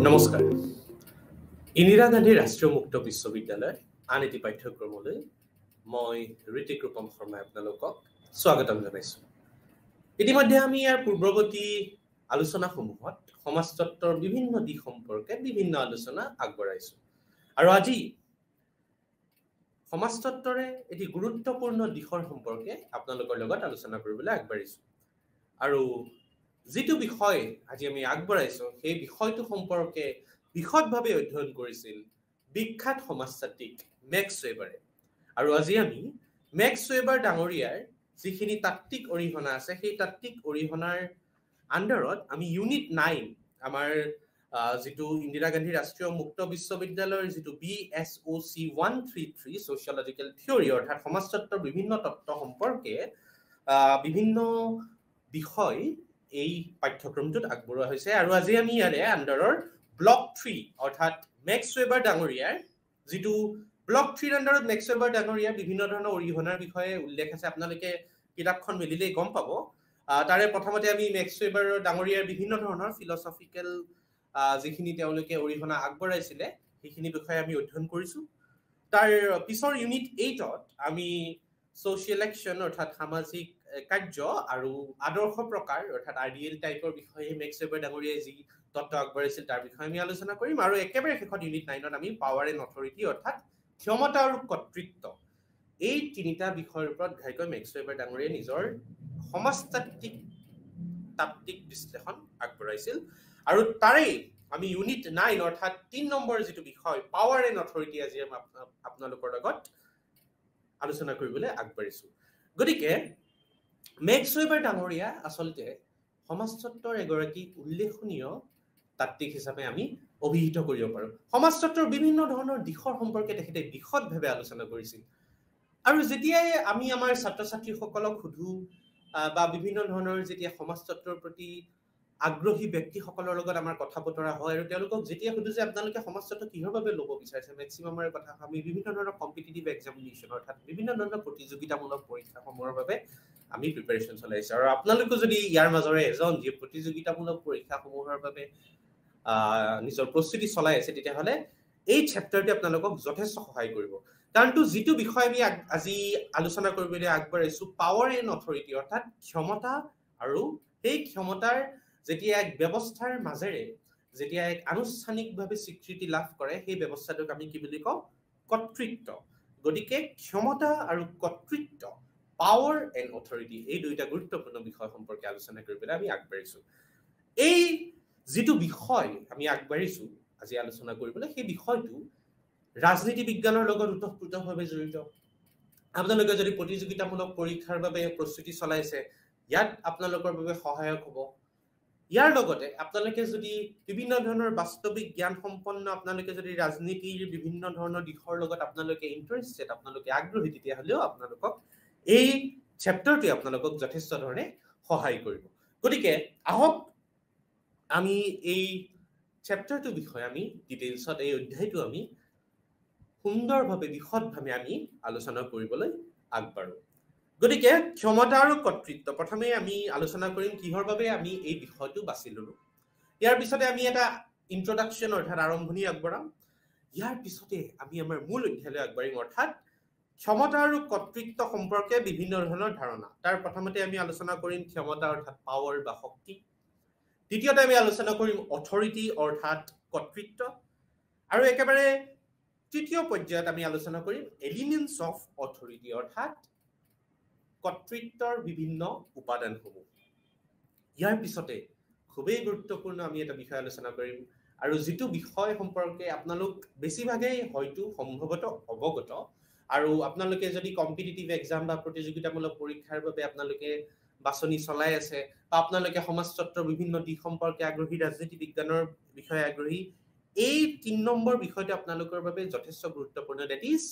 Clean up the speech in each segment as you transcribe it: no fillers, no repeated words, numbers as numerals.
নমস্কাৰ ইন্দিৰা গান্ধী ৰাষ্ট্ৰীয় মুক্ত বিশ্ববিদ্যালয় আন এটি পাঠ্যক্ৰমলৈ মই ঋতিক ৰূপম শৰ্মাই আপোনালোকক স্বাগতম জনাইছো ইতিমধ্যে আমি ইয়াৰ পূৰ্বৱৰ্তী আলোচনাসমূহত সমাজতত্ত্বৰ বিভিন্ন দিশ সম্পৰ্কে বিভিন্ন আলোচনা আগবঢ়াইছো আৰু আজি সমাজতত্ত্বৰে এটি গুৰুত্বপূৰ্ণ দিশৰ সম্পৰ্কে আপোনালোকৰ লগত আলোচনা কৰিবলৈ আগবাঢ়িছো আৰু যিটো বিষয় আজি আমি আগবঢ়াইছো সেই বিষয়টো সম্পৰ্কে বিশদভাৱে অধ্যয়ন কৰিছিল বিখ্যাত সমাজতাত্ত্বিক মেক্স ৱেবাৰে আৰু আজি আমি মেক্স ৱেবাৰ ডাঙৰীয়াৰ যিখিনি তাত্ত্বিক অৰিহণা আছে সেই তাত্ত্বিক অৰিহণাৰ আণ্ডাৰত আমি ইউনিট 9 আমাৰ যিটো ইন্দিৰা গান্ধী ৰাষ্ট্ৰীয় মুক্ত বিশ্ববিদ্যালয়ৰ যিটো BSOC 133 সোশিয়োলজিক্যাল থিওৰি অৰ্থাৎ সমাজতত্ত্বৰ বিভিন্ন তত্ত্ব সম্পৰ্কে বিভিন্ন বিষয় এই পাঠ্যক্ৰমটোত আগবঢ়োৱা হৈছে আৰু আজি আমি ইয়াৰে আণ্ডাৰৰ ব্লক 3 অৰ্থাৎ মেক্স ৱেবাৰ ডাঙৰীয়াৰ যিটো ব্লক 3 আণ্ডাৰত মেক্স ৱেবাৰ ডাঙৰীয়াৰ বিভিন্ন ধৰণৰ অৰিহণাৰ বিষয়ে উল্লেখ আছে আপোনালোকে কিতাপখন মেলিলেই গম পাব তাৰে প্ৰথমতে আমি মেক্স ৱেবাৰ ডাঙৰীয়াৰ বিভিন্ন ধৰণৰ ফিলচফিকেল যিখিনি তেওঁলোকে অৰিহণা আগবঢ়াইছিলে সেইখিনি বিষয়ে আমি অধ্যয়ন কৰিছো তাৰ পিছৰ ইউনিট 8ত আমি সোশিয়েল একশন অৰ্থাৎ সামাজিক কাৰ্য আৰু আদৰ্শ প্ৰকাৰ অৰ্থাৎ আইডিয়েল টাইপৰ বিষয়ে মেক্স ৱেবাৰ ডাঙৰীয়াই যি তত্ত্ব আগবঢ়াইছিল তাৰ বিষয়ে আমি আলোচনা কৰিম আৰু একেবাৰে শেষত ইউনিট 9ত আমি পাৱাৰ এণ্ড অথৰিটি অৰ্থাৎ ক্ষমতা আৰু কৰ্তৃত্ব এই তিনিটা বিষয়ৰ ওপৰত ঘাইকৈ মেক্স ৱেবাৰ ডাঙৰীয়াই নিজৰ সমাজতাত্ত্বিক বিশ্লেষণ আগবঢ়াইছিল আৰু তাৰে আমি ইউনিট 9 অৰ্থাৎ 3 নম্বৰ যিটো বিষয় পাৱাৰ এণ্ড অথৰিটি আজি আপোনালোকৰ লগত আলোচনা কৰিবলৈ আগবাঢ়িছো গতিকে মেক্স ৱেবাৰ ডাঙৰীয়া আচলতে সমাজতত্ত্বৰ এগৰাকী উল্লেখনীয় তাত্ত্বিক হিচাপে আমি অভিহিত কৰিব পাৰো সমাজতত্ত্বৰ বিভিন্ন ধৰণৰ দিশৰ সম্পৰ্কে তেখেতে বিশদভাৱে আলোচনা কৰিছিল আৰু যেতিয়াই আমি আমাৰ ছাত্ৰ-ছাত্ৰীসকলক সুধো বা বিভিন্ন ধৰণৰ যেতিয়া সমাজতত্ত্বৰ প্ৰতি আগ্ৰহী ব্যক্তিসকলৰ লগত আমাৰ কথা বতৰা হয় আৰু তেওঁলোকক যেতিয়া সুধো যে আপোনালোকে সমাজতত্ত্ব কিহৰ বাবে ল'ব বিচাৰিছে মেক্সিমামৰ কথা আমি বিভিন্ন ধৰণৰ কম্পিটিটিভ এক্সামিনেশ্যন অৰ্থাৎ বিভিন্ন ধৰণৰ প্ৰতিযোগিতামূলক পৰীক্ষাসমূহৰ বাবে আমি প্ৰিপাৰেচন চলাইছো আৰু আপোনালোকে যদি ইয়াৰ মাজৰে এজন যি প্ৰতিযোগিতামূলক পৰীক্ষাসমূহৰ বাবে নিজৰ প্ৰস্তুতি চলাই আছে তেতিয়াহ'লে এই চেপ্টাৰটো আপোনালোকক যথেষ্ট সহায় কৰিব কাৰণটো যিটো বিষয় আমি আজি আলোচনা কৰিবলৈ আগবাঢ়িছো পাৱাৰ এণ্ড অথৰিটি অৰ্থাৎ ক্ষমতা আৰু সেই ক্ষমতাৰ যেতিয়া এক ব্যৱস্থাৰ মাজেৰে যেতিয়া এক আনুষ্ঠানিকভাৱে স্বীকৃতি লাভ কৰে সেই ব্যৱস্থাটোক আমি কি বুলি কওঁ কৰ্তৃত্ব গতিকে ক্ষমতা আৰু কৰ্তৃত্ব পাৱাৰ এণ্ড অথৰিটি এই দুইটা গুৰুত্বপূৰ্ণ বিষয় সম্পৰ্কে আলোচনা কৰিবলৈ আমি আগবাঢ়িছো এই যিটো বিষয় আমি আগবাঢ়িছো আজি আলোচনা কৰিবলৈ সেই বিষয়টো ৰাজনীতি বিজ্ঞানৰ লগত ওতঃপ্ৰোতভাৱে জড়িত আপোনালোকে যদি প্ৰতিযোগিতামূলক পৰীক্ষাৰ বাবে প্ৰস্তুতি চলাইছে ইয়াত আপোনালোকৰ বাবে সহায়ক হ'ব ইয়াৰ লগতে আপোনালোকে যদি বিভিন্ন ধৰণৰ বাস্তৱিক জ্ঞান সম্পন্ন আপোনালোকে যদি ৰাজনীতিৰ বিভিন্ন ধৰণৰ দিশৰ লগত আপোনালোকে ইন্টাৰেষ্টেড আপোনালোকে আগ্ৰহী তেতিয়াহ'লেও আপোনালোকক এই চেপ্টাৰটোৱে আপোনালোকক যথেষ্ট ধৰণে সহায় কৰিব গতিকে আহক আমি এই চেপ্টাৰটোৰ বিষয়ে আমি ডিটেইলছত এই অধ্যায়টো আমি সুন্দৰভাৱে বিশদভাৱে আমি আলোচনা কৰিবলৈ আগবাঢ়ো গতিকে ক্ষমতা আৰু কৰ্তৃত্ব প্ৰথমে আমি আলোচনা কৰিম কিহৰ বাবে আমি এই বিষয়টো বাছি ললো ইয়াৰ পিছতে আমি এটা ইন্ট্ৰডাকচন অৰ্থাৎ আৰম্ভণি আগবঢ়াম ইয়াৰ পিছতে আমি আমাৰ মূল অধ্যায়লৈ আগবাঢ়িম অৰ্থাৎ ক্ষমতা আৰু কৰ্তৃত্ব সম্পৰ্কে বিভিন্ন ধৰণৰ ধাৰণা তাৰ প্ৰথমতে আমি আলোচনা কৰিম ক্ষমতা অৰ্থাৎ পাৱাৰ বা শক্তি দ্বিতীয়তে আমি আলোচনা কৰিম অথৰিটি অৰ্থাৎ কৰ্তৃত্ব আৰু একেবাৰে তৃতীয় পৰ্যায়ত আমি আলোচনা কৰিম এলিমেন্টস অফ অথৰিটি অৰ্থাৎ কৰ্তৃত্বৰ বিভিন্ন উপাদানসমূহ ইয়াৰ পিছতে খুবেই গুৰুত্বপূৰ্ণ আমি এটা বিষয় আলোচনা কৰিম আৰু যিটো বিষয় সম্পৰ্কে আপোনালোক বেছিভাগেই হয়তো সম্ভৱতঃ অৱগত আৰু আপোনালোকে যদি কম্পিটিটিভ এক্সাম বা প্ৰতিযোগিতামূলক পৰীক্ষাৰ বাবে আপোনালোকে বাছনি চলাই আছে বা আপোনালোকে সমাজতত্ত্বৰ বিভিন্ন দিশ সম্পৰ্কে আগ্ৰহী ৰাজনীতি বিজ্ঞানৰ বিষয়ে আগ্ৰহী এই 3 নম্বৰ বিষয়টো আপোনালোকৰ বাবে যথেষ্ট গুৰুত্বপূৰ্ণ that is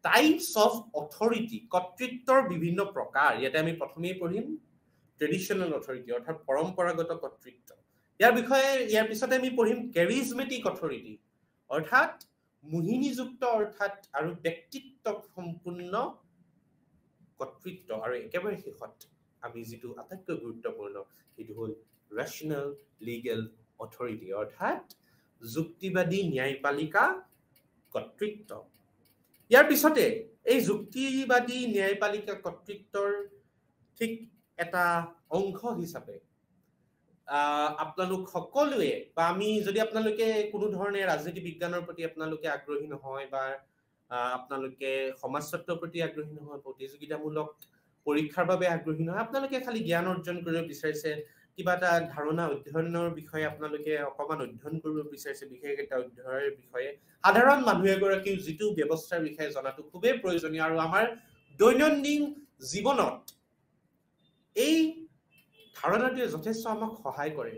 types of authority কৰ্তৃত্বৰ বিভিন্ন প্ৰকাৰ ইয়াতে আমি প্ৰথমেই পঢ়িম ট্ৰেডিশনাল অথৰিটি অৰ্থাৎ পৰম্পৰাগত কৰ্তৃত্ব ইয়াৰ পিছতে আমি পঢ়িম কেৰিজমেটিক অথৰিটি অৰ্থাৎ মোহিনীযুক্ত অৰ্থাৎ আৰু ব্যক্তিত্ব সম্পূৰ্ণ কৰ্তৃত্ব আৰু একেবাৰে শেষত আমি যিটো আটাইতকৈ গুৰুত্বপূৰ্ণ সেইটো হ'ল ৰেশনাল লিগেল অথৰিটি অৰ্থাৎ যুক্তিবাদী ন্যায়পালিকা কৰ্তৃত্ব। ইয়াৰ পিছতে এই যুক্তিবাদী ন্যায়পালিকা কৰ্তৃত্বৰ ঠিক এটা অংশ হিচাপে আপোনালোক সকলোৱে বা আমি যদি আপোনালোকে কোনো ধৰণে ৰাজনীতি বিজ্ঞানৰ প্ৰতি আপোনালোকে আগ্ৰহী নহয় বা আপোনালোকে সমাজতত্বৰ প্ৰতি আগ্ৰহী নহয়, প্ৰতিযোগিতামূলক পৰীক্ষাৰ বাবে আগ্ৰহী নহয়, আপোনালোকে খালি জ্ঞান অৰ্জন কৰিব বিচাৰিছে, কিবা এটা ধাৰণা অধ্যয়নৰ বিষয়ে আপোনালোকে অকমান অধ্যয়ন কৰিব বিচাৰিছে, বিশেষ এটা অধ্যয়নৰ বিষয়ে সাধাৰণ মানুহ এগৰাকীৰ যিটো ব্যৱস্থাৰ বিষয়ে জনাটো খুবেই প্ৰয়োজনীয় আৰু আমাৰ দৈনন্দিন জীৱনত এই ধাৰণাটোৱে যথেষ্ট আমাক সহায় কৰে।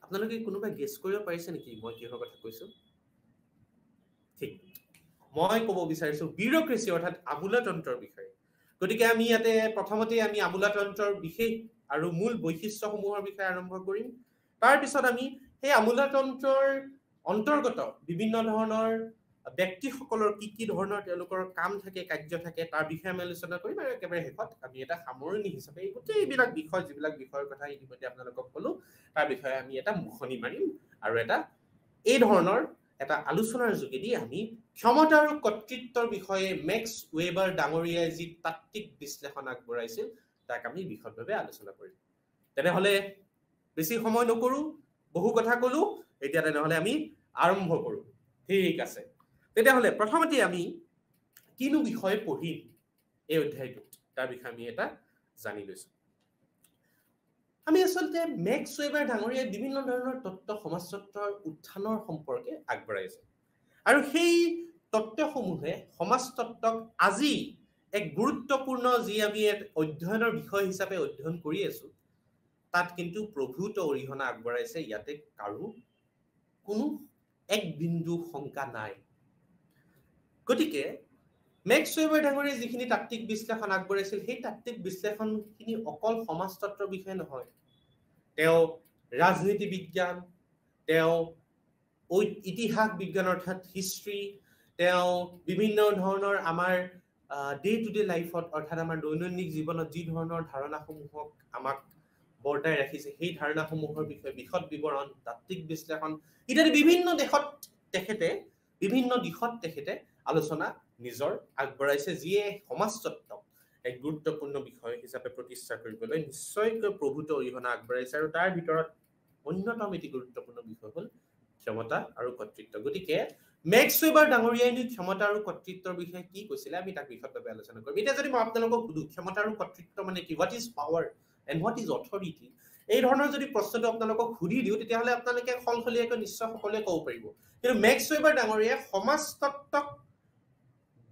আপোনালোকে কোনোবাই গেছ কৰিব পাৰিছে নেকি মই কিহৰ কথা কৈছো? ঠিক, মই ক'ব বিচাৰিছো বিউৰক্ৰেচি অৰ্থাৎ আমোলাতন্ত্ৰৰ বিষয়ে। গতিকে আমি ইয়াতে প্ৰথমতে আমি আমোলাতন্ত্ৰৰ বিশেষ আৰু মূল বৈশিষ্ট্যসমূহৰ বিষয়ে আৰম্ভ কৰিম। তাৰ পিছত আমি সেই আমোলাতন্ত্ৰৰ অন্তৰ্গত বিভিন্ন ধৰণৰ ব্যক্তিসকলৰ কি ধৰণৰ তেওঁলোকৰ কাম থাকে, কাৰ্য থাকে, তাৰ বিষয়ে আমি আলোচনা কৰিম আৰু একেবাৰে শেষত আমি এটা সামৰণি হিচাপে এই গোটেইবিলাক বিষয় যিবিলাক বিষয়ৰ কথা ইতিমধ্যে আপোনালোকক ক'লো তাৰ বিষয়ে আমি এটা মুখনি মাৰিম আৰু এটা এই ধৰণৰ এটা আলোচনাৰ যোগেদি আমি ক্ষমতা আৰু কৰ্তৃত্বৰ বিষয়ে মেক্স ৱেবাৰ ডাঙৰীয়াই যি তাত্ত্বিক বিশ্লেষণ আগবঢ়াইছিল তাক আমি বিশদভাৱে আলোচনা কৰিম। তেনেহলে বেছি সময় নকৰো, বহু কথা ক'লো, এতিয়া তেনেহলে আমি আৰম্ভ কৰো। ঠিক আছে, তেতিয়াহলে প্ৰথমতে আমি কিনো বিষয়ে পঢ়িম এই অধ্যায়টোত তাৰ বিষয়ে আমি এটা জানি লৈছো। আমি আচলতে মেক্স ৱেবাৰ ডাঙৰীয়াই বিভিন্ন ধৰণৰ তত্ত্ব সমাজতত্ত্বৰ উত্থানৰ সম্পৰ্কে আগবঢ়াইছে আৰু সেই তত্ত্বসমূহে সমাজতত্ত্বক আজি এক গুৰুত্বপূৰ্ণ যি আমি এক অধ্যয়নৰ বিষয় হিচাপে অধ্যয়ন কৰি আছো তাত কিন্তু প্ৰভূত অৰিহণা আগবঢ়াইছে। ইয়াতে কাৰো কোনো এক বিন্দু শংকা নাই। গতিকে মেক্স ৱেবাৰ ডাঙৰীয়াই যিখিনি তাত্ত্বিক বিশ্লেষণ আগবঢ়াইছিল সেই তাত্ত্বিক বিশ্লেষণখিনি অকল সমাজতত্ত্বৰ বিষয়ে নহয়, তেওঁ ৰাজনীতি বিজ্ঞান, তেওঁ ইতিহাস বিজ্ঞান অৰ্থাৎ হিষ্ট্ৰী, তেওঁ বিভিন্ন ধৰণৰ আমাৰ ডে টু ডে লাইফত অৰ্থাৎ আমাৰ দৈনন্দিন জীৱনত যি ধৰণৰ ধাৰণাসমূহক আমাক বৰ্তাই ৰাখিছে সেই ধাৰণাসমূহৰ বিষয়ে বিশদ বিৱৰণ, তাত্ত্বিক বিশ্লেষণ ইত্যাদি বিভিন্ন দিশত তেখেতে আলোচনা নিজৰ আগবঢ়াইছে, যিয়ে সমাজতত্ত্বক এক গুৰুত্বপূৰ্ণ বিষয় হিচাপে প্ৰতিষ্ঠা কৰিবলৈ নিশ্চয়কৈ প্ৰভূত অৰিহণা আগবঢ়াইছে আৰু তাৰ ভিতৰত অন্যতম এটি গুৰুত্বপূৰ্ণ বিষয় হ'ল ক্ষমতা আৰু কৰ্তৃত্ব। গতিকে মেক্স ৱেবাৰ ডাঙৰীয়াই ক্ষমতা আৰু কৰ্তৃত্বৰ বিষয়ে কি কৈছিলে আমি তাক বিশদভাৱে আলোচনা কৰিম। এতিয়া যদি মই আপোনালোকক সুধো ক্ষমতা আৰু কৰ্তৃত্ব মানে কি, what is power and what is authority, এই ধৰণৰ যদি প্ৰশ্নটো আপোনালোকক সুধি দিওঁ তেতিয়াহ'লে আপোনালোকে সলসলীয়াকৈ নিশ্চয় সকলোৱে ক'ব পাৰিব। কিন্তু মেক্স ৱেবাৰ ডাঙৰীয়াই সমাজতত্ত্বক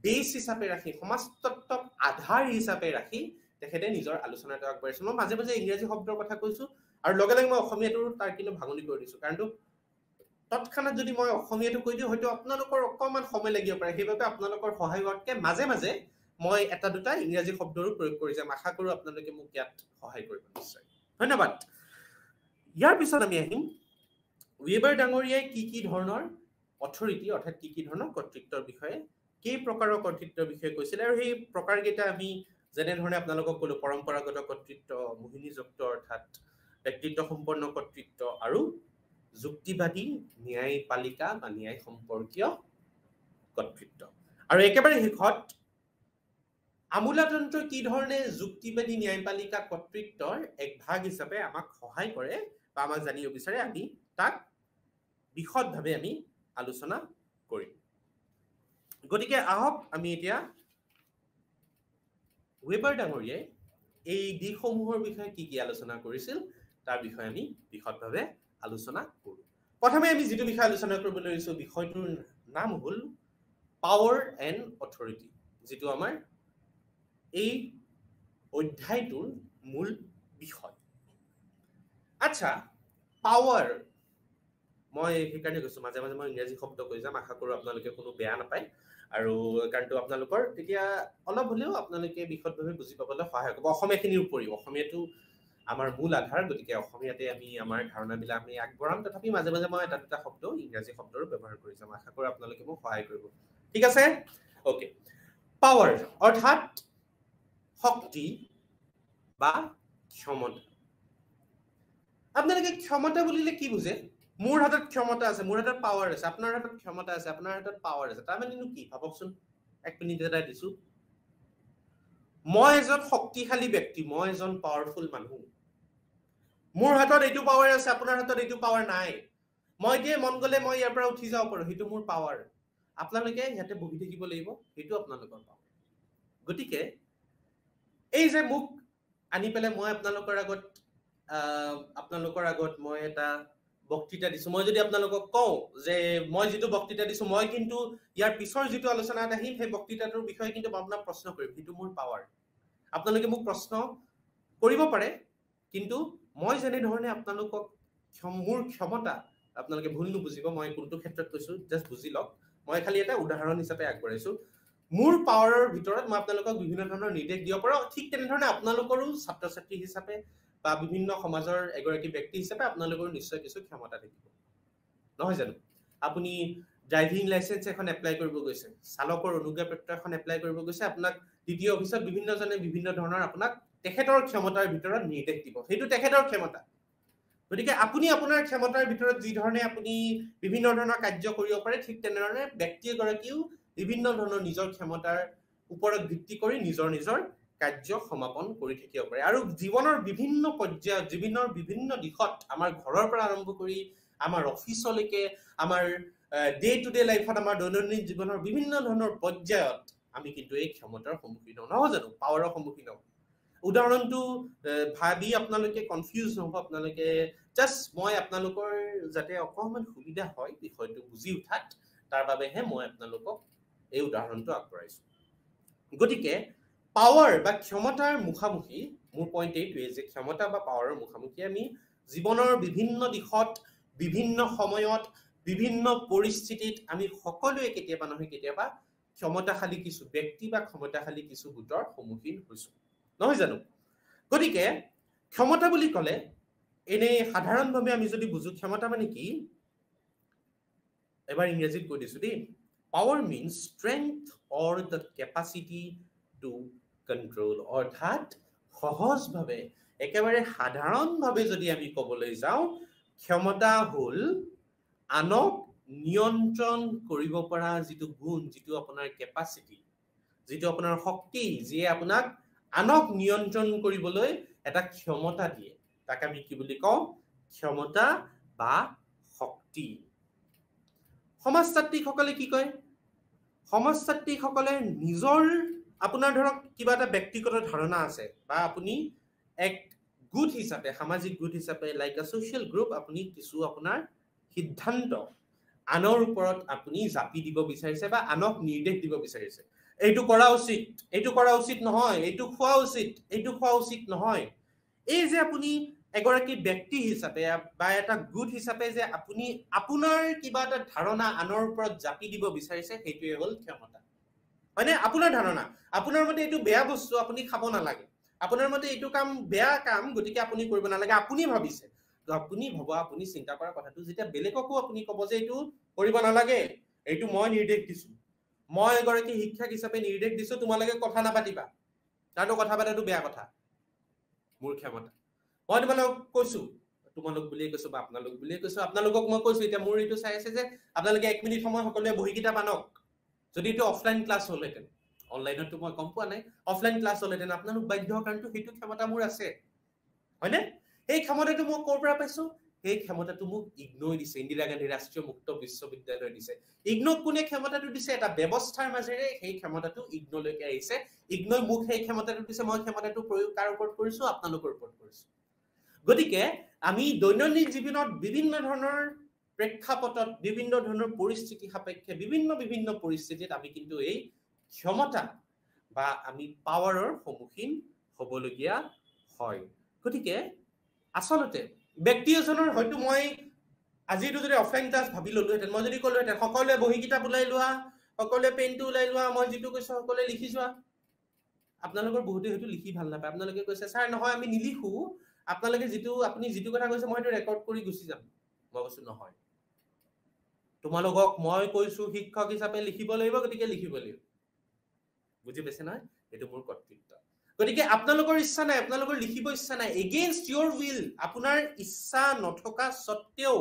বেছ হিচাপে ৰাখি, সমাজতত্ত্বক আধাৰ হিচাপে ৰাখি তেখেতে নিজৰ আলোচনাটো আগবঢ়াইছে। মই মাজে মাজে ইংৰাজী শব্দৰ কথা কৈছো আৰু লগে লগে মই অসমীয়াটো তাৰ কিন্তু ভাঙনি কৰি দিছো, কাৰণ তৎক্ষণাত যদি মই অসমীয়াটো কৈ দিওঁ হয়তো আপোনালোকৰ অকণমান সময় লাগিব পাৰে, সেইবাবে আপোনালোকৰ সহায় হোৱাতকে মাজে মাজে মই এটা দুটা ইংৰাজী শব্দৰো প্ৰয়োগ কৰি যাম। আশা কৰো আপোনালোকে মোক ইয়াত সহায় কৰিব নিশ্চয়। ধন্যবাদ। ইয়াৰ পিছত আমি আহিম ৱেবাৰ ডাঙৰীয়াই কি ধৰণৰ অথৰিটি অৰ্থাৎ কি ধৰণৰ কৰ্তৃত্বৰ বিষয়ে, কেই প্ৰকাৰৰ কৰ্তৃত্বৰ বিষয়ে কৈছিলে আৰু সেই প্ৰকাৰকেইটা আমি যেনেধৰণে আপোনালোকক ক'লো পৰম্পৰাগত কৰ্তৃত্ব, মোহিনীযুক্ত অৰ্থাৎ ব্যক্তিত্ব সম্পন্ন কৰ্তৃত্ব আৰু যুক্তিবাদী ন্যায়পালিকা বা ন্যায় সম্পৰ্কীয় কৰ্তৃত্ব। আৰু একেবাৰে শেষত আমোলাতন্ত্ৰ কি ধৰণে যুক্তিবাদী ন্যায়পালিকা কৰ্তৃত্বৰ এক ভাগ হিচাপে আমাক সহায় কৰে বা আমাক জানিব বিচাৰে, আমি তাক বিশদভাৱে আমি আলোচনা কৰিম। গতিকে আহক আমি এতিয়া ৱেবাৰ ডাঙৰীয়াই এই দিশসমূহৰ বিষয়ে কি আলোচনা কৰিছিল তাৰ বিষয়ে আমি বিশদভাৱে আলোচনা কৰোঁ। প্ৰথমে আমি যিটো বিষয়ে আলোচনা কৰিবলৈ লৈছো বিষয়টোৰ নাম হ'ল পাৱাৰ এণ্ড অথৰিটি, যিটো আমাৰ এই অধ্যায়টোৰ মূল বিষয়। আচ্ছা, পাৱাৰ, মই সেইকাৰণে কৈছো মাজে মাজে মই ইংৰাজী শব্দ কৈ যাম, আশা কৰো আপোনালোকে কোনো বেয়া নাপায় আৰু কাৰণটো আপোনালোকৰ তেতিয়া অলপ হ'লেও আপোনালোকে বিশদভাৱে বুজি পাবলৈ সহায় কৰিব। অসমীয়াখিনিৰ উপৰিও অসমীয়াটো আমাৰ মূল আধাৰ, গতিকে অসমীয়াতে আমি আমাৰ ধাৰণাবিলাক আমি আগবঢ়াম, তথাপি মাজে মাজে মই এটা দুটা শব্দ ইংৰাজী শব্দৰো ব্যৱহাৰ কৰি যাম। আশা কৰো আপোনালোকে মোক সহায় কৰিব। ঠিক আছে, অ'কে। পাৱাৰ অৰ্থাৎ শক্তি বা ক্ষমতা। আপোনালোকে ক্ষমতা বুলিলে কি বুজে? মোৰ হাতত ক্ষমতা আছে, মোৰ হাতত পাৱাৰ আছে, আপোনাৰ হাতত ক্ষমতা আছে, আপোনাৰ হাতত পাৱাৰ আছে। তাৰমানেনো কি ভাবকচোন, এক মিনিট এটা দিছো। মই এজন শক্তিশালী ব্যক্তি, মই এজন পাৱাৰফুল মানুহ। মোৰ হাতত এইটো পাৱাৰ আছে, আপোনাৰ হাতত এইটো পাৱাৰ নাই। মই এতিয়া মন গ'লে মই ইয়াৰ পৰা উঠি যাব পাৰো, সেইটো মোৰ পাৱাৰ। আপোনালোকে ইয়াতে বহি থাকিব লাগিব, সেইটো আপোনালোকৰ পাৱাৰ। গতিকে এই যে মোক আনি পেলাই মই আপোনালোকৰ আগত মই এটা বক্তৃতা দিছো। মই যদি আপোনালোকক কওঁ যে মই যিটো বক্তৃতা দিছো, মই কিন্তু ইয়াৰ পিছৰ যিটো আলোচনাত আহিম সেই বক্তৃতাটোৰ বিষয়ে কিন্তু আপোনাক প্ৰশ্ন কৰিম, সেইটো মোৰ পাৱাৰ। আপোনালোকে মোক প্ৰশ্ন কৰিব পাৰে, কিন্তু মই যেনেধৰণে আপোনালোকক মোৰ ক্ষমতা, আপোনালোকে ভুল নুবুজিব মই কোনটো ক্ষেত্ৰত কৈছো, জাষ্ট বুজি লওক। মই খালি এটা উদাহৰণ হিচাপে আগবঢ়াইছো। মোৰ পাৱাৰৰ ভিতৰত মই আপোনালোকক বিভিন্ন ধৰণৰ নিৰ্দেশ দিব পাৰো। ঠিক তেনেধৰণে আপোনালোকৰো ছাত্ৰ ছাত্ৰী হিচাপে বা বিভিন্ন সমাজৰ এগৰাকী ব্যক্তি হিচাপে আপোনালোকৰ নিশ্চয় কিছু ক্ষমতা থাকিব, নহয় জানো? আপুনি ড্ৰাইভিং লাইসেন্স এখন এপ্লাই কৰিব গৈছে, চালকৰ অনুজ্ঞাপত্ৰ এখন এপ্লাই কৰিব গৈছে, আপোনাক দ্বিতীয় অফিচত বিভিন্নজনে বিভিন্ন ধৰণৰ আপোনাক তেখেতৰ ক্ষমতাৰ ভিতৰত নিৰ্দেশ দিব, সেইটো তেখেতৰ ক্ষমতা। গতিকে আপুনি আপোনাৰ ক্ষমতাৰ ভিতৰত যি ধৰণে আপুনি বিভিন্ন ধৰণৰ কাৰ্য কৰিব পাৰে, ঠিক তেনেধৰণে ব্যক্তি এগৰাকীও বিভিন্ন ধৰণৰ নিজৰ ক্ষমতাৰ ওপৰত ভিত্তি কৰি নিজৰ নিজৰ কাৰ্য সমাপন কৰি থাকিব পাৰে। আৰু জীৱনৰ বিভিন্ন পৰ্যায়ত, জীৱনৰ বিভিন্ন দিশত, আমাৰ ঘৰৰ পৰা আৰম্ভ কৰি আমাৰ অফিচলৈকে, আমাৰ ডে টু ডে লাইফত, আমাৰ দৈনন্দিন জীৱনৰ বিভিন্ন ধৰণৰ পৰ্যায়ত আমি কিন্তু এই ক্ষমতাৰ সন্মুখীন হওঁ, নহয় জানো? পাৱাৰৰ সন্মুখীন হওঁ। উদাহৰণটো ভাবি আপোনালোকে কনফিউজ নহব, আপোনালোকে জাষ্ট মই আপোনালোকৰ যাতে অকণমান সুবিধা হয় বিষয়টো বুজি উঠাত, তাৰ বাবেহে মই আপোনালোকক এই উদাহৰণটো আগবঢ়াইছো। গতিকে পাৱাৰ বা ক্ষমতাৰ মুখামুখি, মোৰ পইণ্ট এইটোৱে যে ক্ষমতা বা পাৱাৰৰ মুখামুখি আমি জীৱনৰ বিভিন্ন দিশত, বিভিন্ন সময়ত, বিভিন্ন পৰিস্থিতিত আমি সকলোৱে কেতিয়াবা নহয় কেতিয়াবা ক্ষমতাশালী কিছু ব্যক্তি বা ক্ষমতাশালী কিছু গোটৰ সন্মুখীন হৈছো, নহয় জানো? গতিকে ক্ষমতা বুলি ক'লে এনেই সাধাৰণভাৱে আমি যদি বুজো, ক্ষমতা মানে কি, এবাৰ ইংৰাজীত কৈ দিছো দেই। Power means strength or the capacity to control. অৰ্থাৎ সহজভাৱে, একেবাৰে সাধাৰণভাৱে যদি আমি ক'বলৈ যাওঁ, ক্ষমতা হ'ল আনক নিয়ন্ত্ৰণ কৰিব পৰা যিটো গুণ, যিটো আপোনাৰ কেপাচিটি, যিটো আপোনাৰ শক্তি, যিয়ে আপোনাক আনক নিয়ন্ত্ৰণ কৰিবলৈ এটা ক্ষমতা দিয়ে, তাক আমি কি বুলি কওঁ? ক্ষমতা বা শক্তি। সমাজতাত্ত্বিকসকলে কি কয়? সমাজতাত্ত্বিকসকলে নিজৰ, আপোনাৰ ধৰক কিবা এটা ব্যক্তিগত ধাৰণা আছে, বা আপুনি এক গোট হিচাপে, সামাজিক গোট হিচাপে, লাইক আ ছ'চিয়েল গ্ৰুপ, আপুনি কিছু আপোনাৰ সিদ্ধান্ত আনৰ ওপৰত আপুনি জাপি দিব বিচাৰিছে বা আনক নিৰ্দেশ দিব বিচাৰিছে। এইটো কৰা উচিত, এইটো কৰা উচিত নহয়, এইটো খোৱা উচিত, এইটো খোৱা উচিত নহয়। এই যে আপুনি এগৰাকী ব্যক্তি হিচাপে বা এটা গোট হিচাপে যে আপুনি আপোনাৰ কিবা এটা ধাৰণা আনৰ ওপৰত জাপি দিব বিচাৰিছে, সেইটোৱে হ'ল ক্ষমতা। হয়নে? আপোনাৰ ধাৰণা, আপোনাৰ মতে এইটো বেয়া বস্তু, আপুনি খাব নালাগে, আপোনাৰ মতে এইটো কাম বেয়া কাম, গতিকে আপুনি কৰিব নালাগে, আপুনি ভাবিছে। আপুনি ভবা, আপুনি চিন্তা কৰা কথাটো যেতিয়া বেলেগকো আপুনি ক'ব যে এইটো কৰিব নালাগে, এইটো মই নিৰ্দেশ দিছো, মই এগৰাকী শিক্ষক হিচাপে নিৰ্দেশ দিছো, তোমালোকে কথা নাপাতিবা, তাৰতো কথা পাতাটো বেয়া কথা। মোৰ ক্ষমতা, মই তোমালোকক কৈছো, তোমালোক বুলিয়ে কৈছো বা আপোনালোক বুলিয়ে কৈছো, আপোনালোকক মই কৈছো, এতিয়া মোৰ এইটো চাই আছে যে আপোনালোকে 1 মিনিট সময় সকলোৱে বহি কিতাপ আনক। যদি এইটো অফলাইন ক্লাছ হ'লহেঁতেন, অনলাইনতো মই গম পোৱা নাই, অফলাইন ক্লাছ হ'লহেঁতেন, আপোনালোক বাধ্য, কাৰণটো সেইটো ক্ষমতা মোৰ আছে, হয়নে? সেই ক্ষমতাটো মই ক'ৰ পৰা পাইছো? সেই ক্ষমতাটো মোক ইগন'ই দিছে, ইন্দিৰা গান্ধী ৰাষ্ট্ৰীয় মুক্ত বিশ্ববিদ্যালয় দিছে। ইগন'ক কোনে ক্ষমতাটো দিছে? এটা ব্যৱস্থাৰ মাজেৰে সেই ক্ষমতাটো ইগন'লৈকে আহিছে। ইগন'ই মোক সেই ক্ষমতাটো দিছে, মই ক্ষমতাটো প্ৰয়োগ কাৰ ওপৰত কৰিছো? আপোনালোকৰ ওপৰত কৰিছো। গতিকে আমি দৈনন্দিন জীৱনত বিভিন্ন ধৰণৰ প্ৰেক্ষাপটত, বিভিন্ন ধৰণৰ পৰিস্থিতি সাপেক্ষে, বিভিন্ন পৰিস্থিতিত আমি কিন্তু এই ক্ষমতা বা আমি পাৱাৰৰ সন্মুখীন হ'বলগীয়া হয়। গতিকে আচলতে ব্যক্তি এজনৰ, হয়তো মই আজি এইটো যদি অফলাইন ক্লাছ ভাবি ললোহেঁতেন, মই যদি ক'লোহেঁতেন সকলোৱে বহি কিতাপ ওলাই লোৱা, সকলোৱে পেনটো ওলাই লোৱা, মই যিটো কৈছো সকলোৱে লিখি যোৱা, আপোনালোকৰ বহুতে হয়তো লিখি ভাল নাপায়, আপোনালোকে কৈছে ছাৰ নহয় আমি নিলিখো, আপোনালোকে আপুনি যিটো কথা কৈছে মই সেইটো ৰেকৰ্ড কৰি গুচি যাম। মই কৈছো নহয়, তোমালোকক মই কৈছো শিক্ষক হিচাপে লিখিব লাগিব, গতিকে লিখিব লাগিব। বুজি পাইছে নহয়? এইটো মোৰ কৰ্তব্য। গতিকে আপোনালোকৰ ইচ্ছা নাই, আপোনালোকৰ লিখিব ইচ্ছা নাই, এগেইনষ্ট ইয়ৰ উইল, আপোনাৰ ইচ্ছা নথকা স্বত্তেও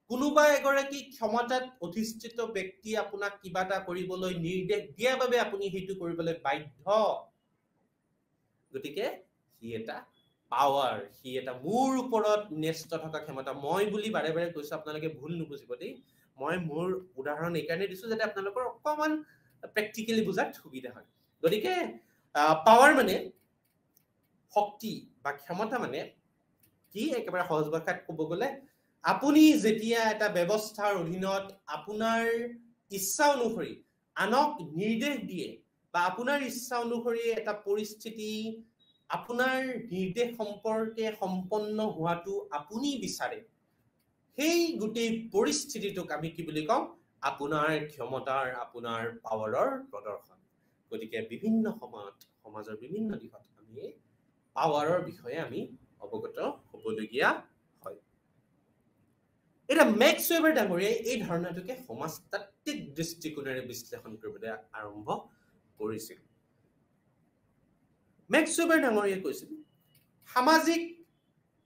কোনোবা এগৰাকী ক্ষমতাত অধিষ্ঠিত ব্যক্তি আপোনাক কিবা এটা কৰিবলৈ নিৰ্দেশ দিয়াৰ বাবে আপুনি সেইটো কৰিবলৈ বাধ্য গতিকে সি এটা পাৱাৰ সি এটা মোৰ ওপৰত ন্যস্ত থকা ক্ষমতা মই বুলি বাৰে বাৰে কৈছো আপোনালোকে ভুল নুবুজিব দেই মই মোৰ উদাহৰণ এইকাৰণে দিছো যাতে আপোনালোকৰ অকমান প্ৰেক্টিকেলি বুজাত সুবিধা হয় গতিকে পাৱাৰ মানে শক্তি বা ক্ষমতা মানে কি একেবাৰে সহজ ভাষাত ক'ব গ'লে আপুনি যেতিয়া এটা ব্যৱস্থাৰ অধীনত আপোনাৰ ইচ্ছা অনুসৰি আনক নিৰ্দেশ দিয়ে বা আপোনাৰ ইচ্ছা অনুসৰি এটা পৰিস্থিতি আপোনাৰ নিৰ্দেশ সম্পৰ্কে সম্পন্ন হোৱাটো আপুনি বিচাৰে সেই গোটেই পৰিস্থিতিটোক আমি কি বুলি কওঁ আপোনাৰ ক্ষমতাৰ আপোনাৰ পাৱাৰৰ প্ৰদৰ্শন গতিকে বিভিন্ন সময়ত সমাজৰ বিভিন্ন দিশত আমি পাৱাৰৰ বিষয়ে আমি অৱগত হ'বলগীয়া হয় এটা মেক্স ৱেবাৰ ডাঙৰীয়াই এই ধাৰণাটোকে সমাজতাত্ত্বিক দৃষ্টিকোণেৰে বিশ্লেষণ কৰিবলৈ আৰম্ভ কৰিছিল মেক্স ৱেবাৰ ডাঙৰীয়াই কৈছিল সামাজিক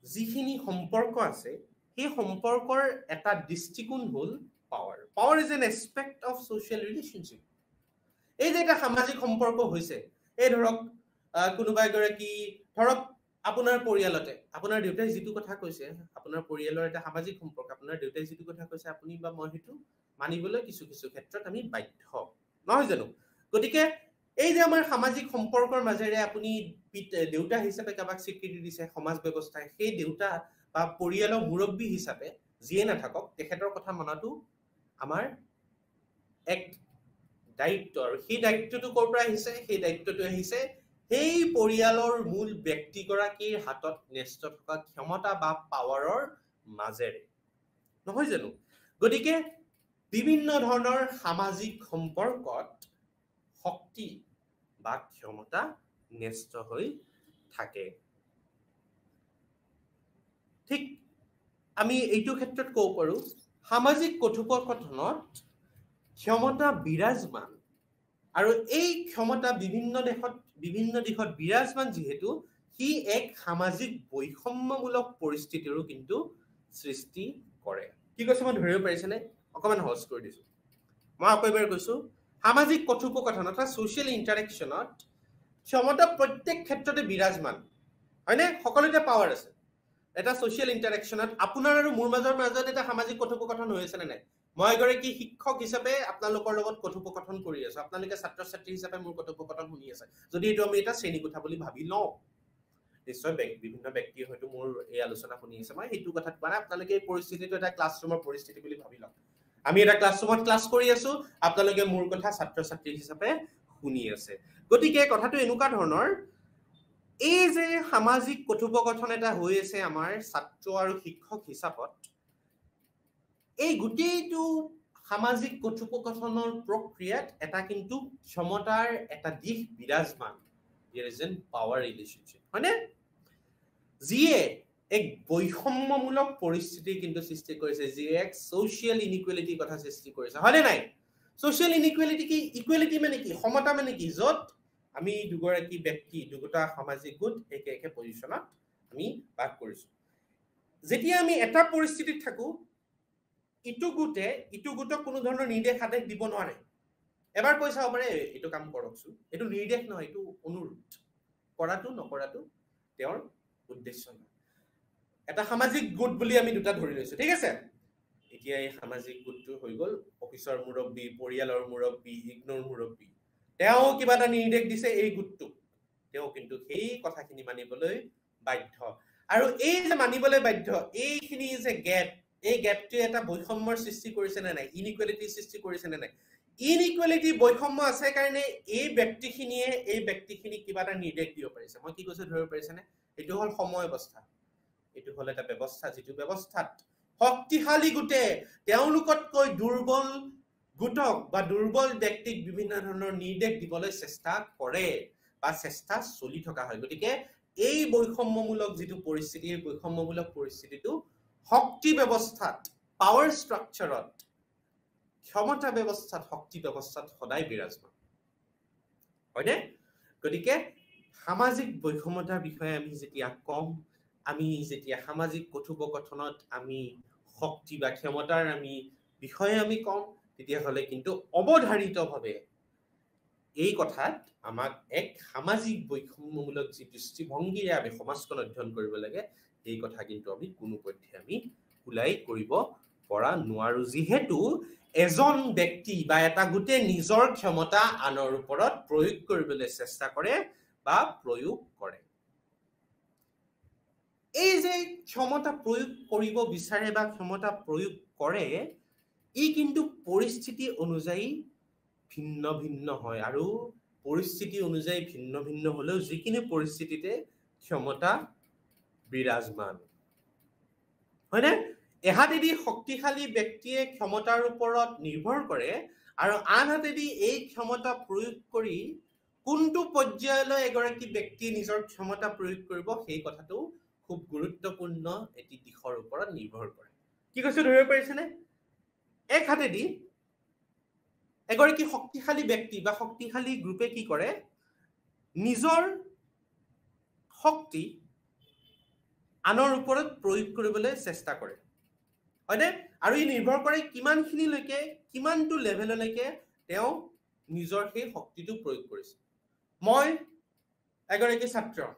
যিখিনি সম্পৰ্ক আছে সেই সম্পৰ্কৰ এটা দৃষ্টিকোণ হ'ল power power is an aspect of social relationship এই যে এটা সামাজিক সম্পৰ্ক হৈছে এই ধৰক কোনোবা এগৰাকী ধৰক আপোনাৰ পৰিয়ালতে আপোনাৰ দেউতাই যিটো কথা কৈছে আপোনাৰ পৰিয়ালৰ এটা সামাজিক সম্পৰ্ক আপোনাৰ দেউতাই যিটো কথা কৈছে আপুনি বা মই সেইটো মানিবলৈ কিছু কিছু ক্ষেত্ৰত আমি বাধ্য নহয় জানো গতিকে এই যে আমাৰ সামাজিক সম্পৰ্কৰ মাজেৰে আপুনি দেউতা হিচাপে কাবাক স্বীকৃতি দিছে সমাজ ব্যৱস্থাই সেই দেউতা বা পৰিয়ালৰ মুৰব্বী হিচাপে যিয়ে নাথাকক তেখেতৰ কথা মনাটো আমাৰ এক দায়িত্ব আৰু সেই দায়িত্বটো ক'ৰ পৰা আহিছে সেই দায়িত্বটো আহিছে সেই পৰিয়ালৰ মূল ব্যক্তিগৰাকীৰ হাতত ন্যস্ত থকা ক্ষমতা বা পাৱাৰৰ মাজেৰে নহয় জানো গতিকে বিভিন্ন ধৰণৰ সামাজিক সম্পৰ্কত শক্তি বা ক্ষমতা ন্যস্ত হৈ থাকে ঠিক আমি এইটো ক্ষেত্ৰত ক'ব পাৰো সামাজিক কথোপকথনত ক্ষমতা বিৰাজমান আৰু এই ক্ষমতা বিভিন্ন দিশত বিৰাজমান যিহেতু সি এক সামাজিক বৈষম্যমূলক পৰিস্থিতিৰো কিন্তু সৃষ্টি কৰে কি কৈছে মই ধৰিব পাৰিছেনে অকমান সহজ কৰি দিছো মই আকৌ এবাৰ কৈছো সামাজিক কথোপকথন অৰ্থাৎ ছ'চিয়েল ইণ্টাৰেকশ্যনত ক্ষমতা প্ৰত্যেক ক্ষেত্ৰতে বিৰাজমান হয়নে সকলোতে পাৱাৰ আছে এটা ছ'চিয়েল ইণ্টাৰেকশ্যনত আপোনাৰ আৰু মোৰ মাজত এটা সামাজিক কথোপকথন হৈ আছে নে নাই মই এগৰাকী শিক্ষক হিচাপে আপোনালোকৰ লগত কথোপকথন কৰি আছো আপোনালোকে ছাত্ৰ ছাত্ৰী হিচাপে মোৰ কথোপকথন শুনি আছে যদি এইটো আমি এটা শ্ৰেণীকোঠা বুলি ভাবি লওঁ নিশ্চয় বিভিন্ন ব্যক্তি হয়তো মোৰ এই আলোচনা শুনি আছে মই সেইটো কথাত কোৱা নাই আপোনালোকে এই পৰিস্থিতিটো এটা ক্লাছৰুমৰ পৰিস্থিতি বুলি ভাবি লওক আমি এটা ক্লাছৰুমত ক্লাছ কৰি আছো আপোনালোকে মোৰ কথা ছাত্ৰ ছাত্ৰী হিচাপে শুনি আছে গতিকে কথাটো এনেকুৱা ধৰণৰ এই যে সামাজিক কথোপকথন এটা হৈ আছে আমাৰ ছাত্ৰ আৰু শিক্ষক হিচাপত এই গোটেইটো সামাজিক কথোপকথনৰ প্ৰক্ৰিয়াত এটা কিন্তু ক্ষমতাৰ এটা দিশ বিৰাজমান there is a power relationship হয়নে যিয়ে এক বৈষম্যমূলক পৰিস্থিতি কিন্তু সৃষ্টি কৰিছে যিয়ে এক সোশ্যাল ইনইকুৱেলিটি কথা সৃষ্টি কৰিছে হয়নে নাই সোশ্যাল ইনইকুৱেলিটি কি ইকুৱেলিটি মানে কি সমতা মানে কি যত আমি দুগৰাকী ব্যক্তি দুটা সামাজিক গোট একে পজিশনত আমি বাস কৰিছো যেতিয়া আমি এটা পৰিস্থিতিত থাকো ইটো গোটক কোনো ধৰণৰ নিৰ্দেশ আদেশ দিব নোৱাৰে এবাৰ কৈ চাব পাৰে এইটো কাম কৰকচোন এইটো নিৰ্দেশ নহয় এইটো অনুৰোধ কৰাটো নকৰাটো তেওঁৰ উদ্দেশ্য নহয় এটা সামাজিক গোট বুলি আমি দুটা ধৰি লৈছো ঠিক আছে এতিয়া এই সামাজিক গোটটো হৈ গ'ল অফিচৰ মুৰব্বী পৰিয়ালৰ মুৰব্বী ইগনৰ মুৰব্বী তেওঁ কিবা এটা নিৰ্দেশ দিছে এই গোটটোক তেওঁ কিন্তু সেই কথাখিনি মানিবলৈ বাধ্য আৰু এই যে মানিবলৈ বাধ্য এইখিনি যে এই গেপটোৱে এটা বৈষম্যৰ সৃষ্টি কৰিছে নে নাই ইনইকুৱেলিটি সৃষ্টি কৰিছে নে নাই ইনইকুৱেলিটি বৈষম্য আছে কাৰণে এই ব্যক্তিখিনিক কিবা এটা নিৰ্দেশ দিব পাৰিছে মই কি কৈছো ধৰিব পাৰিছেনে এইটো হ'ল সময় অৱস্থা এইটো হ'ল এটা ব্যৱস্থা যিটো ব্যৱস্থাত শক্তিশালী গোটে তেওঁলোকতকৈ দুৰ্বল গোটক বা দুৰ্বল ব্যক্তিক বিভিন্ন ধৰণৰ নিৰ্দেশ দিবলৈ চেষ্টা কৰে বা চেষ্টা চলি থকা হয় গতিকে এই বৈষম্যমূলক যিটো পৰিস্থিতি এই বৈষম্যমূলক পৰিস্থিতিটো শক্তি ব্যৱস্থাত পাৱাৰ ষ্ট্ৰাকচাৰত ক্ষমতা ব্যৱস্থাত শক্তি ব্যৱস্থাত সদায় বিৰাজমান হয়নে গতিকে সামাজিক বৈষম্যতাৰ বিষয়ে আমি যেতিয়া কম আমি যেতিয়া সামাজিক কথোপকথনত আমি শক্তি বা ক্ষমতাৰ আমি বিষয়ে আমি কম তেতিয়াহ'লে কিন্তু অৱধাৰিতভাৱে এই কথাত আমাক এক সামাজিক বৈষম্যমূলক যি দৃষ্টিভংগীৰে আমি সমাজখন অধ্যয়ন কৰিব লাগে এই কথা কিন্তু আমি কোনোপধ্যে আমি ওলাই কৰিব পৰা নোৱাৰো যিহেতু এজন ব্যক্তি বা এটা গোটেই নিজৰ ক্ষমতা আনৰ ওপৰত প্ৰয়োগ কৰিবলৈ চেষ্টা কৰে বা প্ৰয়োগ কৰে এই যে ক্ষমতা প্ৰয়োগ কৰিব বিচাৰে বা ক্ষমতা প্ৰয়োগ কৰে ই কিন্তু পৰিস্থিতি অনুযায়ী ভিন্ন ভিন্ন হয় আৰু পৰিস্থিতি অনুযায়ী ভিন্ন ভিন্ন হলেও যিকোনো পৰিস্থিতিতে ক্ষমতা বিৰাজমান হয়নে এহাতেদি শক্তিশালী ব্যক্তিয়ে ক্ষমতাৰ ওপৰত নিৰ্ভৰ কৰে আৰু আনহাতেদি এই ক্ষমতা প্ৰয়োগ কৰি কোনটো পৰ্যায়লৈ এগৰাকী ব্যক্তি নিজৰ ক্ষমতা প্ৰয়োগ কৰিব সেই কথাটো খুব গুৰুত্বপূৰ্ণ এটি দিশৰ ওপৰত নিৰ্ভৰ কৰে কি কৈছে ধৰিব পাৰিছেনে এক হাতেদি এগৰাকী শক্তিশালী ব্যক্তি বা শক্তিশালী গ্ৰুপে কি কৰে নিজৰ শক্তি আনৰ ওপৰত প্ৰয়োগ কৰিবলৈ চেষ্টা কৰে হয়নে আৰু ই নিৰ্ভৰ কৰে কিমানখিনিলৈকে কিমানটো লেভেললৈকে তেওঁ নিজৰ সেই শক্তিটো প্ৰয়োগ কৰিছে মই এগৰাকী ছাত্ৰ